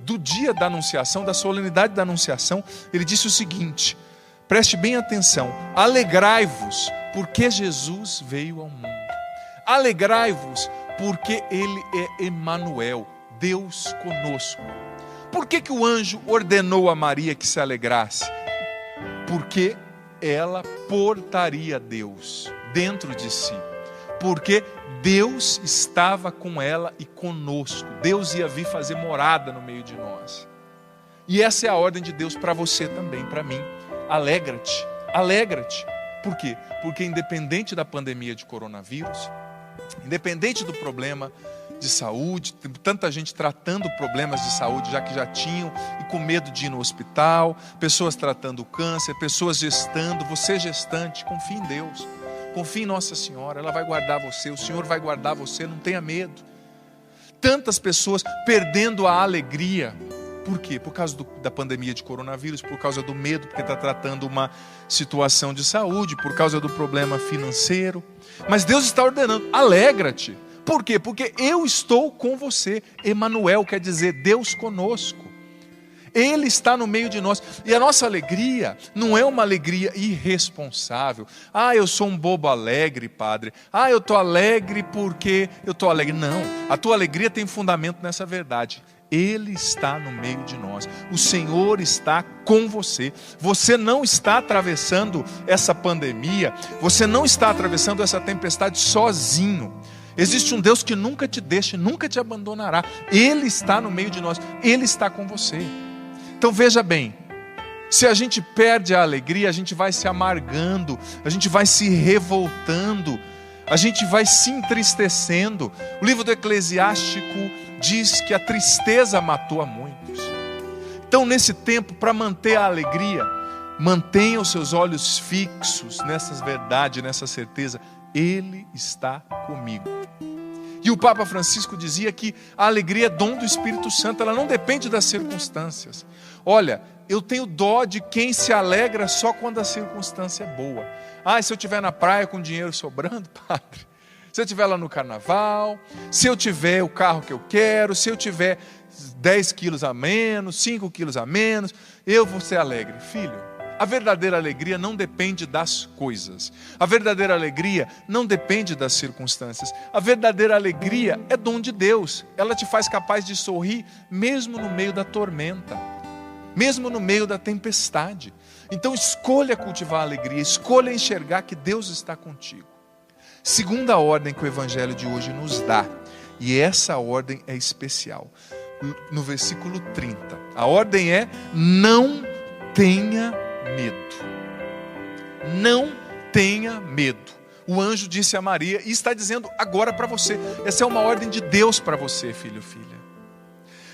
do dia da Anunciação, da solenidade da Anunciação, ele disse o seguinte, preste bem atenção, alegrai-vos porque Jesus veio ao mundo. Alegrai-vos porque Ele é Emanuel, Deus conosco. Por que o anjo ordenou a Maria que se alegrasse? Porque ela portaria Deus dentro de si. Porque Deus estava com ela e conosco. Deus ia vir fazer morada no meio de nós. E essa é a ordem de Deus para você também, para mim. Alegra-te, alegra-te. Por quê? Porque independente da pandemia de coronavírus, independente do problema de saúde, tanta gente tratando problemas de saúde já que já tinham e com medo de ir no hospital, pessoas tratando câncer, pessoas gestando, você gestante, confie em Deus, confie em Nossa Senhora, ela vai guardar você, o Senhor vai guardar você, não tenha medo. Tantas pessoas perdendo a alegria, por quê? Por causa da pandemia de coronavírus, por causa do medo, porque está tratando uma situação de saúde, por causa do problema financeiro, mas Deus está ordenando, alegra-te. Por quê? Porque eu estou com você. Emanuel quer dizer Deus conosco. Ele está no meio de nós. E a nossa alegria não é uma alegria irresponsável. Ah, eu sou um bobo alegre, padre. Ah, eu estou alegre porque eu estou alegre. Não, a tua alegria tem fundamento nessa verdade. Ele está no meio de nós. O Senhor está com você. Você não está atravessando essa pandemia. Você não está atravessando essa tempestade sozinho. Existe um Deus que nunca te deixa, nunca te abandonará. Ele está no meio de nós, Ele está com você. Então veja bem, se a gente perde a alegria, a gente vai se amargando, a gente vai se revoltando, a gente vai se entristecendo. O livro do Eclesiástico diz que a tristeza matou a muitos. Então nesse tempo, para manter a alegria, mantenha os seus olhos fixos nessas verdades, nessa certeza. Ele está comigo. E o Papa Francisco dizia que a alegria é dom do Espírito Santo, ela não depende das circunstâncias. Olha, eu tenho dó de quem se alegra só quando a circunstância é boa. Se eu estiver na praia com dinheiro sobrando, padre, se eu estiver lá no carnaval, se eu tiver o carro que eu quero, se eu tiver 10 quilos a menos, 5 quilos a menos, eu vou ser alegre. Filho, a verdadeira alegria não depende das coisas. A verdadeira alegria não depende das circunstâncias. A verdadeira alegria é dom de Deus. Ela te faz capaz de sorrir mesmo no meio da tormenta, mesmo no meio da tempestade. Então escolha cultivar a alegria, escolha enxergar que Deus está contigo. Segunda ordem que o Evangelho de hoje nos dá, e essa ordem é especial. No versículo 30, a ordem é: não tenha medo. Não tenha medo. O anjo disse a Maria e está dizendo agora para você. Essa é uma ordem de Deus para você, filho, filha.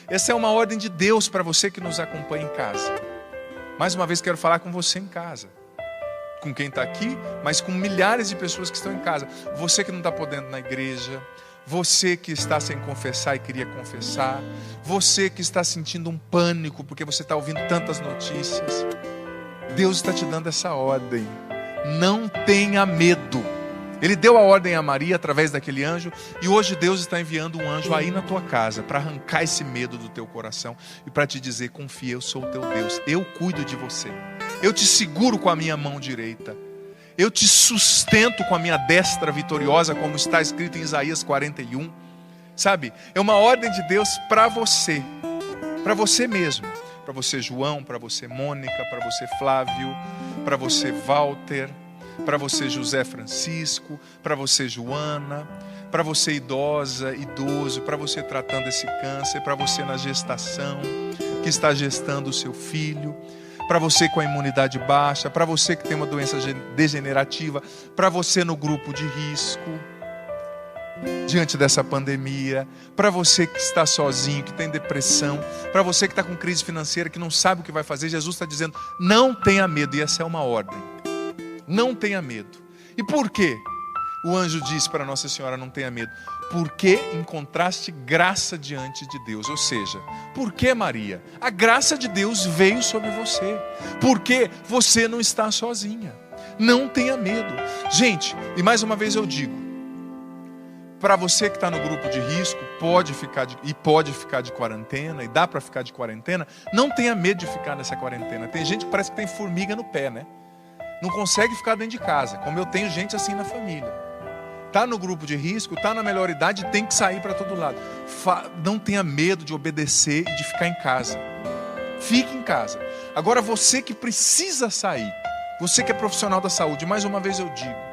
Essa é uma ordem de Deus para você que nos acompanha em casa. Mais uma vez quero falar com você em casa, com quem está aqui, mas com milhares de pessoas que estão em casa. Você que não está podendo ir na igreja, você que está sem confessar e queria confessar, você que está sentindo um pânico porque você está ouvindo tantas notícias. Deus está te dando essa ordem: não tenha medo. Ele deu a ordem a Maria através daquele anjo, e hoje Deus está enviando um anjo aí na tua casa para arrancar esse medo do teu coração e para te dizer: confia, eu sou o teu Deus, eu cuido de você, eu te seguro com a minha mão direita, eu te sustento com a minha destra vitoriosa, como está escrito em Isaías 41. Sabe, é uma ordem de Deus para você mesmo. Para você, João, para você, Mônica, para você, Flávio, para você, Walter, para você, José Francisco, para você, Joana, para você, idosa, idoso, para você tratando esse câncer, para você na gestação, que está gestando o seu filho, para você com a imunidade baixa, para você que tem uma doença degenerativa, para você no grupo de risco, diante dessa pandemia, para você que está sozinho, que tem depressão, para você que está com crise financeira, que não sabe o que vai fazer. Jesus está dizendo: não tenha medo, e essa é uma ordem. Não tenha medo. E por quê? O anjo disse para Nossa Senhora: não tenha medo, porque encontraste graça diante de Deus. Ou seja, por que, Maria? A graça de Deus veio sobre você, porque você não está sozinha. Não tenha medo. Gente, e mais uma vez eu digo, para você que está no grupo de risco, pode ficar de quarentena, e dá para ficar de quarentena, não tenha medo de ficar nessa quarentena. Tem gente que parece que tem formiga no pé, né? Não consegue ficar dentro de casa, como eu tenho gente assim na família. Está no grupo de risco, está na melhor idade, tem que sair para todo lado. Não tenha medo de obedecer e de ficar em casa. Fique em casa. Agora você que precisa sair, você que é profissional da saúde, mais uma vez eu digo,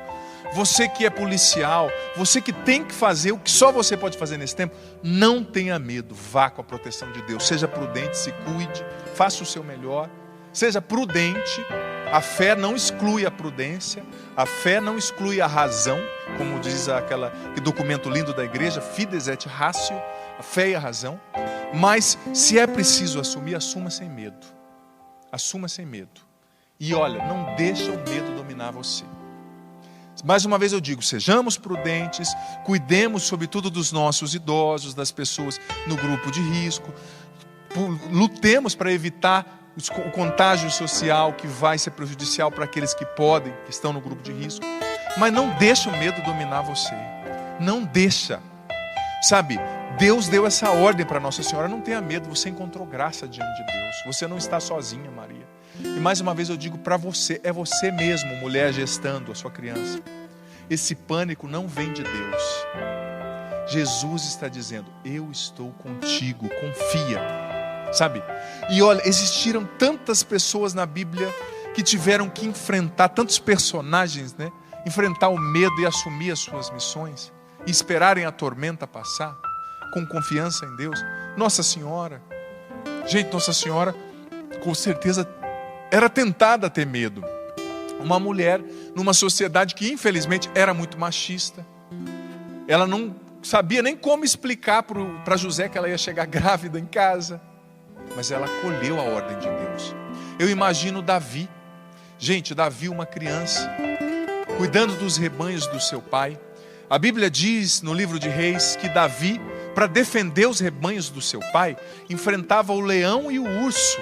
você que é policial, você que tem que fazer o que só você pode fazer nesse tempo, não tenha medo, vá com a proteção de Deus. Seja prudente, se cuide, faça o seu melhor, seja prudente. A fé não exclui a prudência, a fé não exclui a razão, como diz aquele documento lindo da igreja, Fides et Ratio, a fé e a razão. Mas se é preciso assumir, assuma sem medo. Assuma sem medo. E olha, não deixa o medo dominar você. Mais uma vez eu digo, sejamos prudentes, cuidemos sobretudo dos nossos idosos, das pessoas no grupo de risco, lutemos para evitar o contágio social que vai ser prejudicial para aqueles que podem, que estão no grupo de risco, mas não deixa o medo dominar você, não deixa. Sabe, Deus deu essa ordem para Nossa Senhora: não tenha medo, você encontrou graça diante de Deus, você não está sozinha, Maria. E mais uma vez eu digo para você, é você mesmo, mulher gestando a sua criança. Esse pânico não vem de Deus. Jesus está dizendo: eu estou contigo, confia. Sabe? E olha, existiram tantas pessoas na Bíblia que tiveram que enfrentar, tantos personagens, né? Enfrentar o medo e assumir as suas missões, e esperarem a tormenta passar, com confiança em Deus. Nossa Senhora, gente, Nossa Senhora, com certeza, era tentada a ter medo. Uma mulher numa sociedade que infelizmente era muito machista. Ela não sabia nem como explicar para José que ela ia chegar grávida em casa. Mas ela acolheu a ordem de Deus. Eu imagino Davi. Gente, Davi, uma criança, cuidando dos rebanhos do seu pai. A Bíblia diz no livro de Reis que Davi, para defender os rebanhos do seu pai, enfrentava o leão e o urso.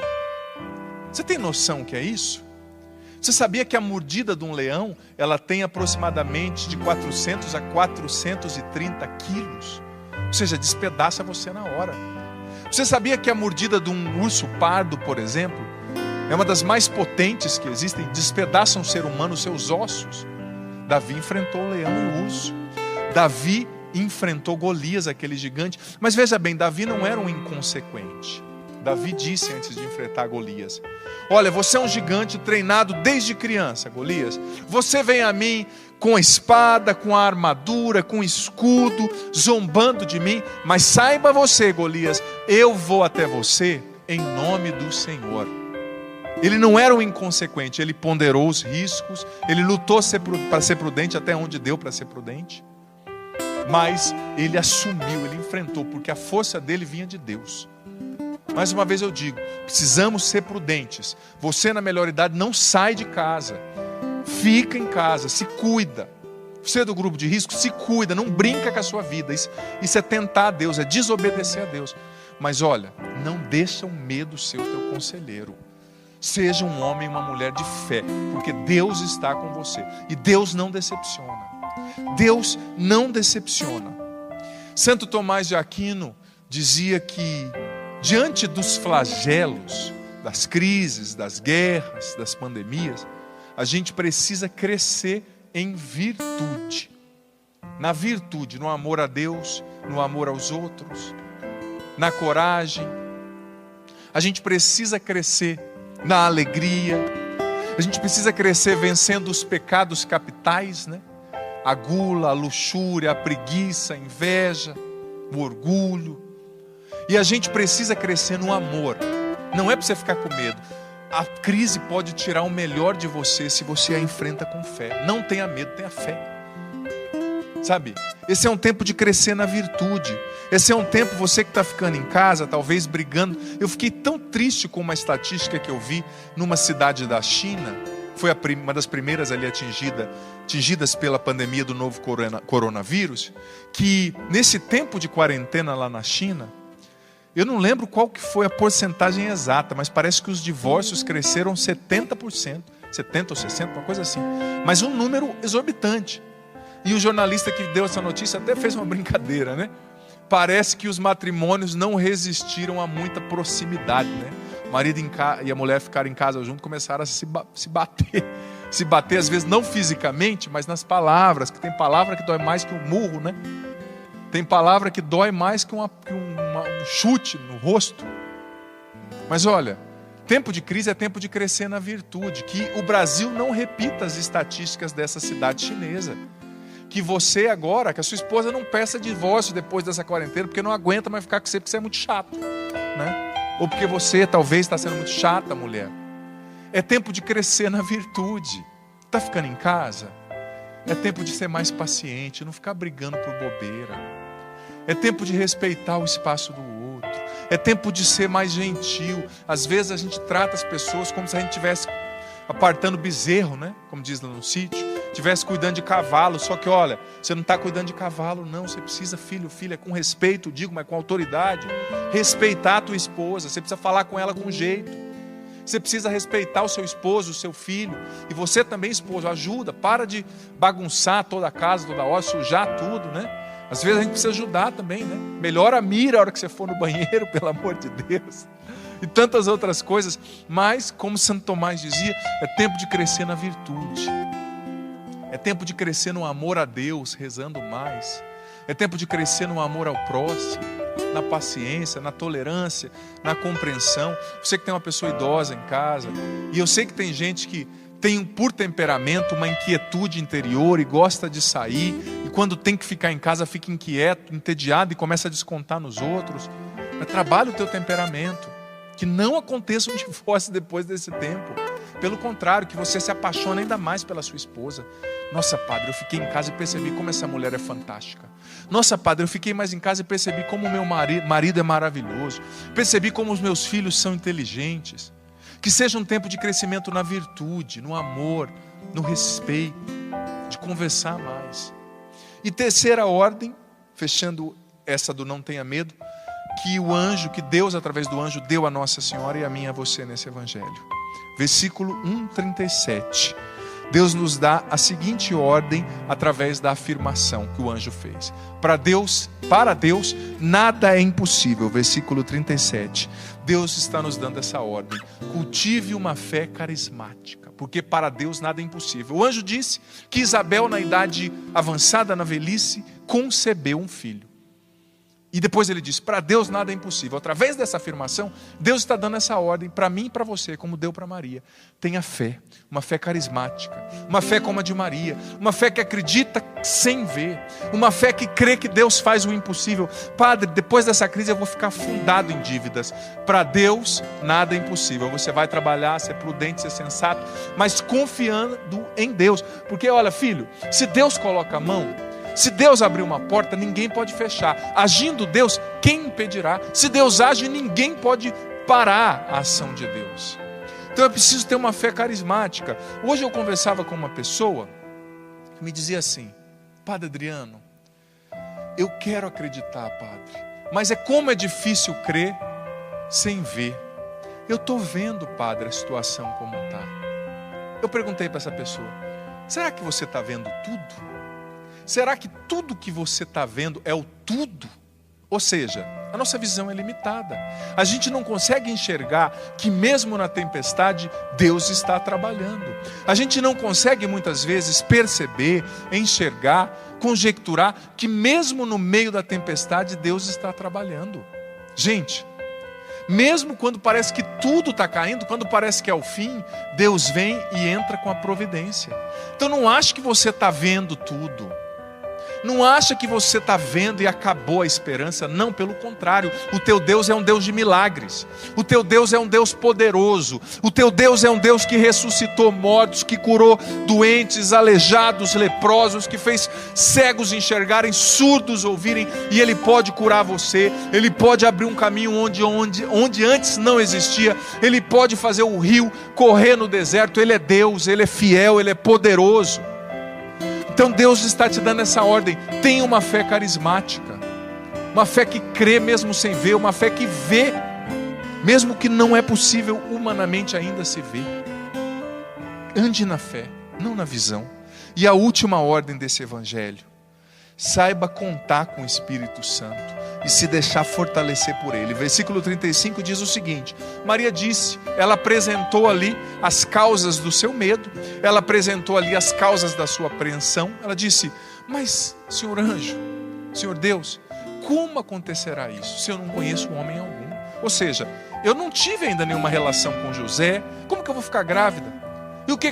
Você tem noção o que é isso? Você sabia que a mordida de um leão, ela tem aproximadamente de 400 a 430 quilos? Ou seja, despedaça você na hora. Você sabia que a mordida de um urso pardo, por exemplo, é uma das mais potentes que existem? Despedaça um ser humano, seus ossos. Davi enfrentou o leão e o urso. Davi enfrentou Golias, aquele gigante. Mas veja bem, Davi não era um inconsequente. Davi disse antes de enfrentar Golias: olha, você é um gigante treinado desde criança, Golias. Você vem a mim com a espada, com a armadura, com o escudo, zombando de mim. Mas saiba você, Golias, eu vou até você em nome do Senhor. Ele não era um inconsequente, ele ponderou os riscos, ele lutou para ser prudente até onde deu para ser prudente. Mas ele assumiu, ele enfrentou, porque a força dele vinha de Deus. Mais uma vez eu digo, precisamos ser prudentes. Você na melhor idade não sai de casa, fica em casa, se cuida. Você é do grupo de risco, se cuida, não brinca com a sua vida. Isso é tentar a Deus, é desobedecer a Deus. Mas olha, não deixa o medo ser o teu conselheiro. Seja um homem e uma mulher de fé, porque Deus está com você. E Deus não decepciona. Deus não decepciona. Santo Tomás de Aquino dizia que diante dos flagelos, das crises, das guerras, das pandemias, a gente precisa crescer em virtude. Na virtude, no amor a Deus, no amor aos outros, na coragem. A gente precisa crescer na alegria. A gente precisa crescer vencendo os pecados capitais, né? A gula, a luxúria, a preguiça, a inveja, o orgulho. E a gente precisa crescer no amor. Não é para você ficar com medo. A crise pode tirar o melhor de você se você a enfrenta com fé. Não tenha medo, tenha fé. Sabe? Esse é um tempo de crescer na virtude. Esse é um tempo, você que está ficando em casa, talvez brigando. Eu fiquei tão triste com uma estatística que eu vi numa cidade da China. Foi uma das primeiras ali atingidas pela pandemia do novo coronavírus. Que nesse tempo de quarentena lá na China, eu não lembro qual que foi a porcentagem exata, mas parece que os divórcios cresceram 70%, 70% ou 60%, uma coisa assim. Mas um número exorbitante. E o jornalista que deu essa notícia até fez uma brincadeira, né? Parece que os matrimônios não resistiram a muita proximidade, né? O marido e a mulher ficaram em casa junto, começaram a se bater. Se bater, às vezes, não fisicamente, mas nas palavras, que tem palavra que dói mais que um murro, né? Tem palavra que dói mais que um chute no rosto. Mas olha, tempo de crise é tempo de crescer na virtude. Que o Brasil não repita as estatísticas dessa cidade chinesa. Que você agora, que a sua esposa não peça divórcio depois dessa quarentena, porque não aguenta mais ficar com você, porque você é muito chato, né? Ou porque você talvez está sendo muito chata, mulher. É tempo de crescer na virtude. Está ficando em casa? É tempo de ser mais paciente, não ficar brigando por bobeira. É tempo de respeitar o espaço do outro. É tempo de ser mais gentil. Às vezes a gente trata as pessoas como se a gente estivesse apartando bezerro, né? Como diz lá no sítio. Estivesse cuidando de cavalo. Só que olha, você não está cuidando de cavalo, não. Você precisa, filha, com respeito, digo, mas com autoridade. Respeitar a tua esposa. Você precisa falar com ela com jeito. Você precisa respeitar o seu esposo, o seu filho. E você também, esposo, ajuda. Para de bagunçar toda a casa, toda hora, sujar tudo, né? Às vezes a gente precisa ajudar também, né? Melhora a mira a hora que você for no banheiro, pelo amor de Deus. E tantas outras coisas. Mas, como Santo Tomás dizia, é tempo de crescer na virtude. É tempo de crescer no amor a Deus, rezando mais. É tempo de crescer no amor ao próximo, na paciência, na tolerância, na compreensão. Você que tem uma pessoa idosa em casa, e eu sei que tem gente que tem por temperamento uma inquietude interior e gosta de sair, e quando tem que ficar em casa fica inquieto, entediado e começa a descontar nos outros. Mas trabalha o teu temperamento, que não aconteça um divórcio depois desse tempo. Pelo contrário, que você se apaixone ainda mais pela sua esposa. Nossa, padre, eu fiquei em casa e percebi como essa mulher é fantástica. Nossa, padre, eu fiquei mais em casa e percebi como o meu marido é maravilhoso. Percebi como os meus filhos são inteligentes. Que seja um tempo de crescimento na virtude, no amor, no respeito. conversar mais. E terceira ordem, fechando essa do não tenha medo, que Deus através do anjo deu a Nossa Senhora e a mim e a você nesse evangelho. Versículo 1:37. Deus nos dá a seguinte ordem através da afirmação que o anjo fez. Para Deus, nada é impossível. Versículo 37. Deus está nos dando essa ordem. Cultive uma fé carismática, porque para Deus nada é impossível. O anjo disse que Isabel, na idade avançada, na velhice, concebeu um filho. E depois ele diz, para Deus nada é impossível. Através dessa afirmação, Deus está dando essa ordem para mim e para você, como deu para Maria. Tenha fé, uma fé carismática, uma fé como a de Maria, uma fé que acredita sem ver, uma fé que crê que Deus faz o impossível. Padre, depois dessa crise eu vou ficar afundado em dívidas. Para Deus nada é impossível. Você vai trabalhar, ser prudente, ser sensato, mas confiando em Deus. Porque olha, filho, se Deus coloca a mão, se Deus abrir uma porta, ninguém pode fechar. Agindo Deus, quem impedirá? Se Deus age, ninguém pode parar a ação de Deus. Então eu preciso ter uma fé carismática. Hoje eu conversava com uma pessoa que me dizia assim, Padre Adriano, eu quero acreditar, Padre, mas como é difícil crer sem ver. Eu estou vendo, Padre, a situação como está. Eu perguntei para essa pessoa, será que você está vendo tudo? Será que tudo que você está vendo é o tudo? Ou seja, a nossa visão é limitada. A gente não consegue enxergar que mesmo na tempestade, Deus está trabalhando. A gente não consegue muitas vezes perceber, enxergar, conjecturar que mesmo no meio da tempestade, Deus está trabalhando. Gente, mesmo quando parece que tudo está caindo, quando parece que é o fim, Deus vem e entra com a providência. Então não ache que você está vendo tudo. Não acha que você está vendo e acabou a esperança. Não, pelo contrário. O teu Deus é um Deus de milagres. O teu Deus é um Deus poderoso. O teu Deus é um Deus que ressuscitou mortos, que curou doentes, aleijados, leprosos, que fez cegos enxergarem, surdos ouvirem. E Ele pode curar você. Ele pode abrir um caminho onde antes não existia. Ele pode fazer o rio correr no deserto. Ele é Deus, Ele é fiel, Ele é poderoso. Então Deus está te dando essa ordem. Tenha uma fé carismática, uma fé que crê mesmo sem ver, uma fé que vê, mesmo que não é possível humanamente ainda se ver. Ande na fé, não na visão. E a última ordem desse evangelho, saiba contar com o Espírito Santo e se deixar fortalecer por Ele. Versículo 35 diz o seguinte, Maria disse, ela apresentou ali as causas do seu medo, ela apresentou ali as causas da sua apreensão, ela disse, mas Senhor anjo, Senhor Deus, como acontecerá isso se eu não conheço homem algum? Ou seja, eu não tive ainda nenhuma relação com José, como que eu vou ficar grávida? E o que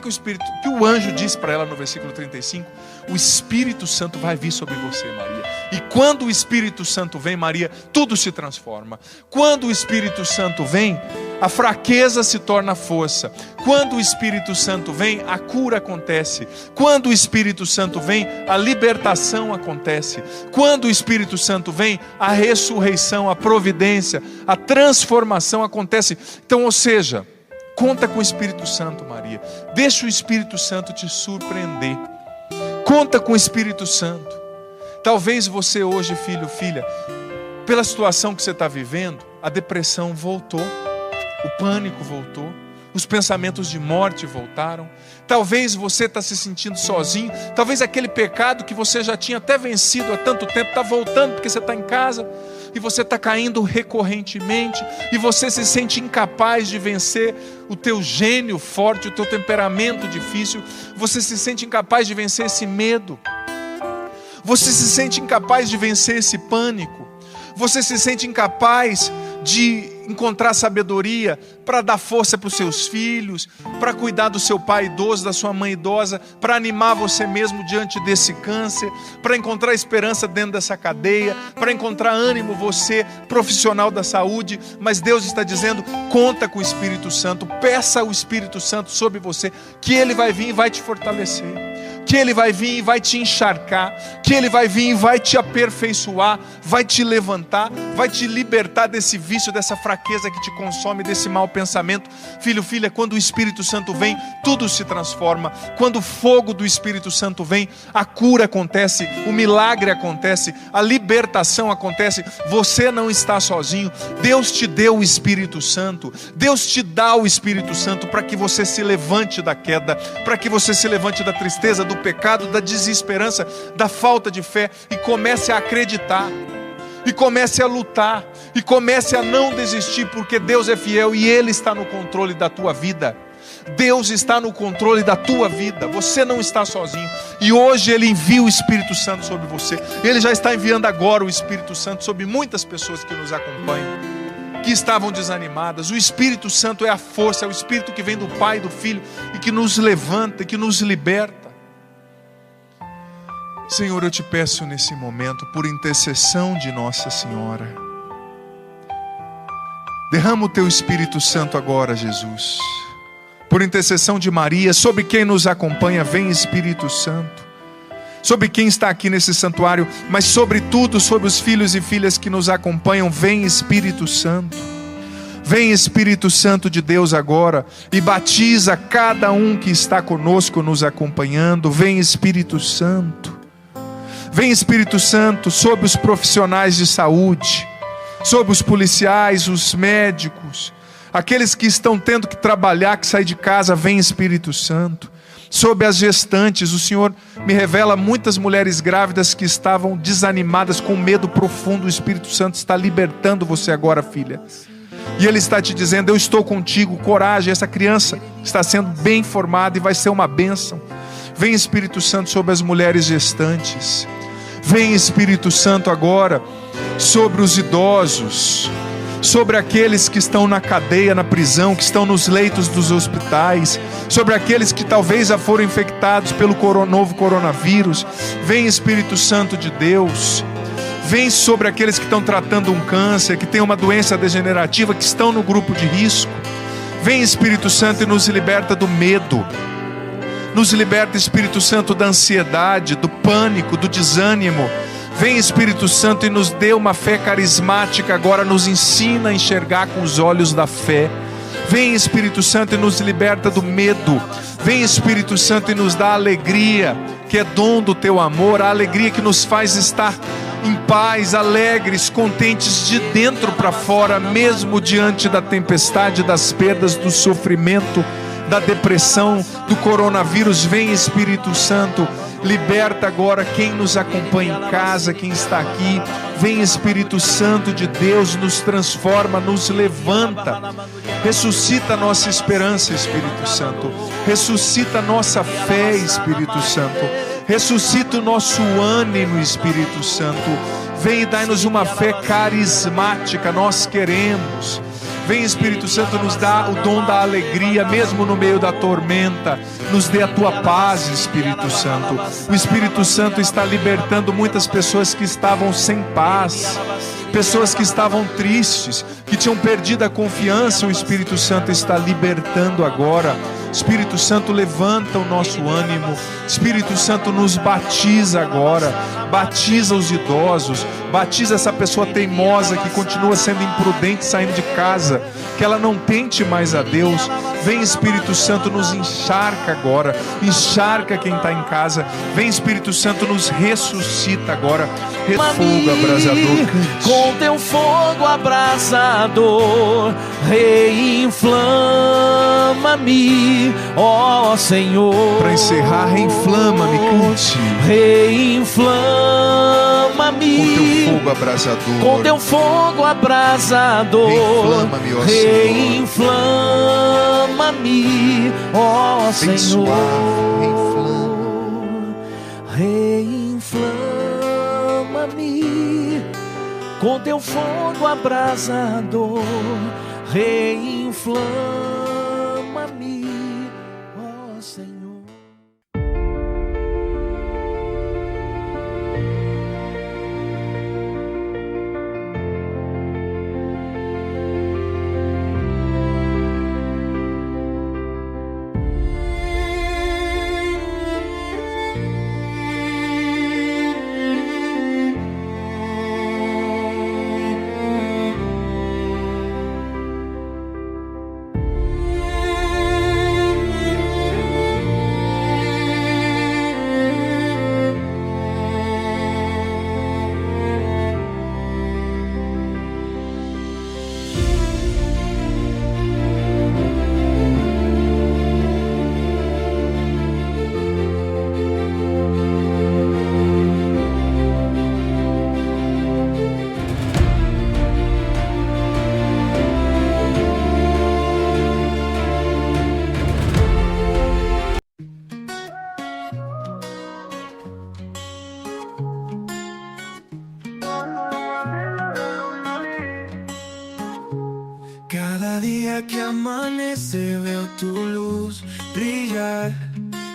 o anjo diz para ela no versículo 35? O Espírito Santo vai vir sobre você, Maria. E quando o Espírito Santo vem, Maria, tudo se transforma. Quando o Espírito Santo vem, a fraqueza se torna força. Quando o Espírito Santo vem, a cura acontece. Quando o Espírito Santo vem, a libertação acontece. Quando o Espírito Santo vem, a ressurreição, a providência, a transformação acontece. Então, ou seja, conta com o Espírito Santo, Maria. Deixa o Espírito Santo te surpreender. Conta com o Espírito Santo. Talvez você hoje, filho, filha, pela situação que você está vivendo, a depressão voltou, o pânico voltou, os pensamentos de morte voltaram. Talvez você está se sentindo sozinho. Talvez aquele pecado que você já tinha até vencido há tanto tempo está voltando porque você está em casa. E você está caindo recorrentemente, e você se sente incapaz de vencer o teu gênio forte, o teu temperamento difícil, você se sente incapaz de vencer esse medo, você se sente incapaz de vencer esse pânico, você se sente incapaz de encontrar sabedoria para dar força para os seus filhos, para cuidar do seu pai idoso, da sua mãe idosa, para animar você mesmo diante desse câncer, para encontrar esperança dentro dessa cadeia, para encontrar ânimo você, profissional da saúde. Mas Deus está dizendo, conta com o Espírito Santo, peça o Espírito Santo sobre você, que Ele vai vir e vai te fortalecer. que Ele vai vir e vai te encharcar, que Ele vai vir e vai te aperfeiçoar, vai te levantar, vai te libertar desse vício, dessa fraqueza que te consome, desse mau pensamento. Filho, filha, quando o Espírito Santo vem, tudo se transforma. Quando o fogo do Espírito Santo vem, a cura acontece, o milagre acontece, a libertação acontece. Você não está sozinho. Deus te deu o Espírito Santo, Deus te dá o Espírito Santo para que você se levante da queda, para que você se levante da tristeza, do pecado, da desesperança, da falta de fé, e comece a acreditar, e comece a lutar, e comece a não desistir, porque Deus é fiel e Ele está no controle da tua vida. Deus está no controle da tua vida, você não está sozinho, e hoje Ele envia o Espírito Santo sobre você. Ele já está enviando agora o Espírito Santo sobre muitas pessoas que nos acompanham, que estavam desanimadas. O Espírito Santo é a força, é o Espírito que vem do Pai e do Filho, e que nos levanta, que nos liberta. Senhor, eu te peço nesse momento, por intercessão de Nossa Senhora, derrama o teu Espírito Santo agora, Jesus. Por intercessão de Maria, sobre quem nos acompanha, vem Espírito Santo. Sobre quem está aqui nesse santuário, mas sobretudo sobre os filhos e filhas que nos acompanham, vem Espírito Santo. Vem Espírito Santo de Deus agora e batiza cada um que está conosco nos acompanhando. Vem Espírito Santo. Vem Espírito Santo sobre os profissionais de saúde, sobre os policiais, os médicos, aqueles que estão tendo que trabalhar, que sair de casa. Vem Espírito Santo. Sobre as gestantes, o Senhor me revela muitas mulheres grávidas que estavam desanimadas, com medo profundo. O Espírito Santo está libertando você agora, filha. E Ele está te dizendo: eu estou contigo, coragem, essa criança está sendo bem formada e vai ser uma bênção. Vem Espírito Santo sobre as mulheres gestantes. Vem Espírito Santo agora sobre os idosos, sobre aqueles que estão na cadeia, na prisão, que estão nos leitos dos hospitais, sobre aqueles que talvez já foram infectados pelo novo coronavírus. Vem Espírito Santo de Deus. Vem sobre aqueles que estão tratando um câncer, que têm uma doença degenerativa, que estão no grupo de risco. Vem Espírito Santo e nos liberta do medo. Nos liberta, Espírito Santo, da ansiedade, do pânico, do desânimo. Vem Espírito Santo e nos dê uma fé carismática agora, nos ensina a enxergar com os olhos da fé. Vem Espírito Santo e nos liberta do medo. Vem Espírito Santo e nos dá alegria, que é dom do teu amor, a alegria que nos faz estar em paz, alegres, contentes de dentro para fora, mesmo diante da tempestade, das perdas, do sofrimento, da depressão, do coronavírus. Vem Espírito Santo, liberta agora quem nos acompanha em casa, quem está aqui. Vem Espírito Santo de Deus, nos transforma, nos levanta. Ressuscita a nossa esperança, Espírito Santo. Ressuscita a nossa fé, Espírito Santo. Ressuscita o nosso ânimo, Espírito Santo. Vem e dai-nos uma fé carismática, nós queremos. Vem Espírito Santo, nos dá o dom da alegria, mesmo no meio da tormenta. Nos dê a tua paz, Espírito Santo. O Espírito Santo está libertando muitas pessoas que estavam sem paz, pessoas que estavam tristes, que tinham perdido a confiança. O Espírito Santo está libertando agora. Espírito Santo, levanta o nosso ânimo. Espírito Santo, nos batiza agora. Batiza os idosos. Batiza essa pessoa teimosa que continua sendo imprudente saindo de casa, que ela não tente mais a Deus. Vem Espírito Santo, nos encharca agora. Encharca quem está em casa. Vem Espírito Santo, nos ressuscita agora. Fogo abrasador, com teu fogo abrasador, reinflama-me, ó Senhor. Para encerrar, reinflama-me, cante. Reinflama-me com teu fogo abrasador. Com teu fogo abrasador, reinflama-me, ó reinflama-me, ó Senhor. Senhor. Reinflama. Reinflama-me com teu fogo abrasador, reinflama-me, ó Senhor. amanece veo tu luz brillar.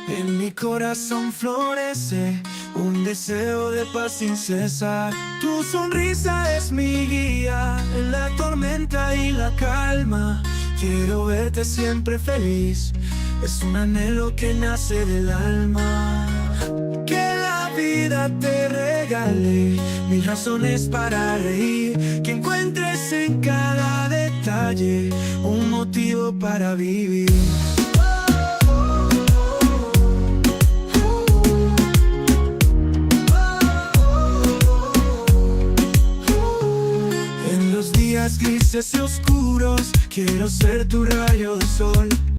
En mi corazón florece un deseo de paz sin cesar. Tu sonrisa es mi guía en la tormenta y la calma. Quiero verte siempre feliz, es un anhelo que nace del alma. Que la vida te regale mil razones para reír, que encuentres en cada detalle un motivo para vivir. En los días grises y oscuros quiero ser tu rayo de sol.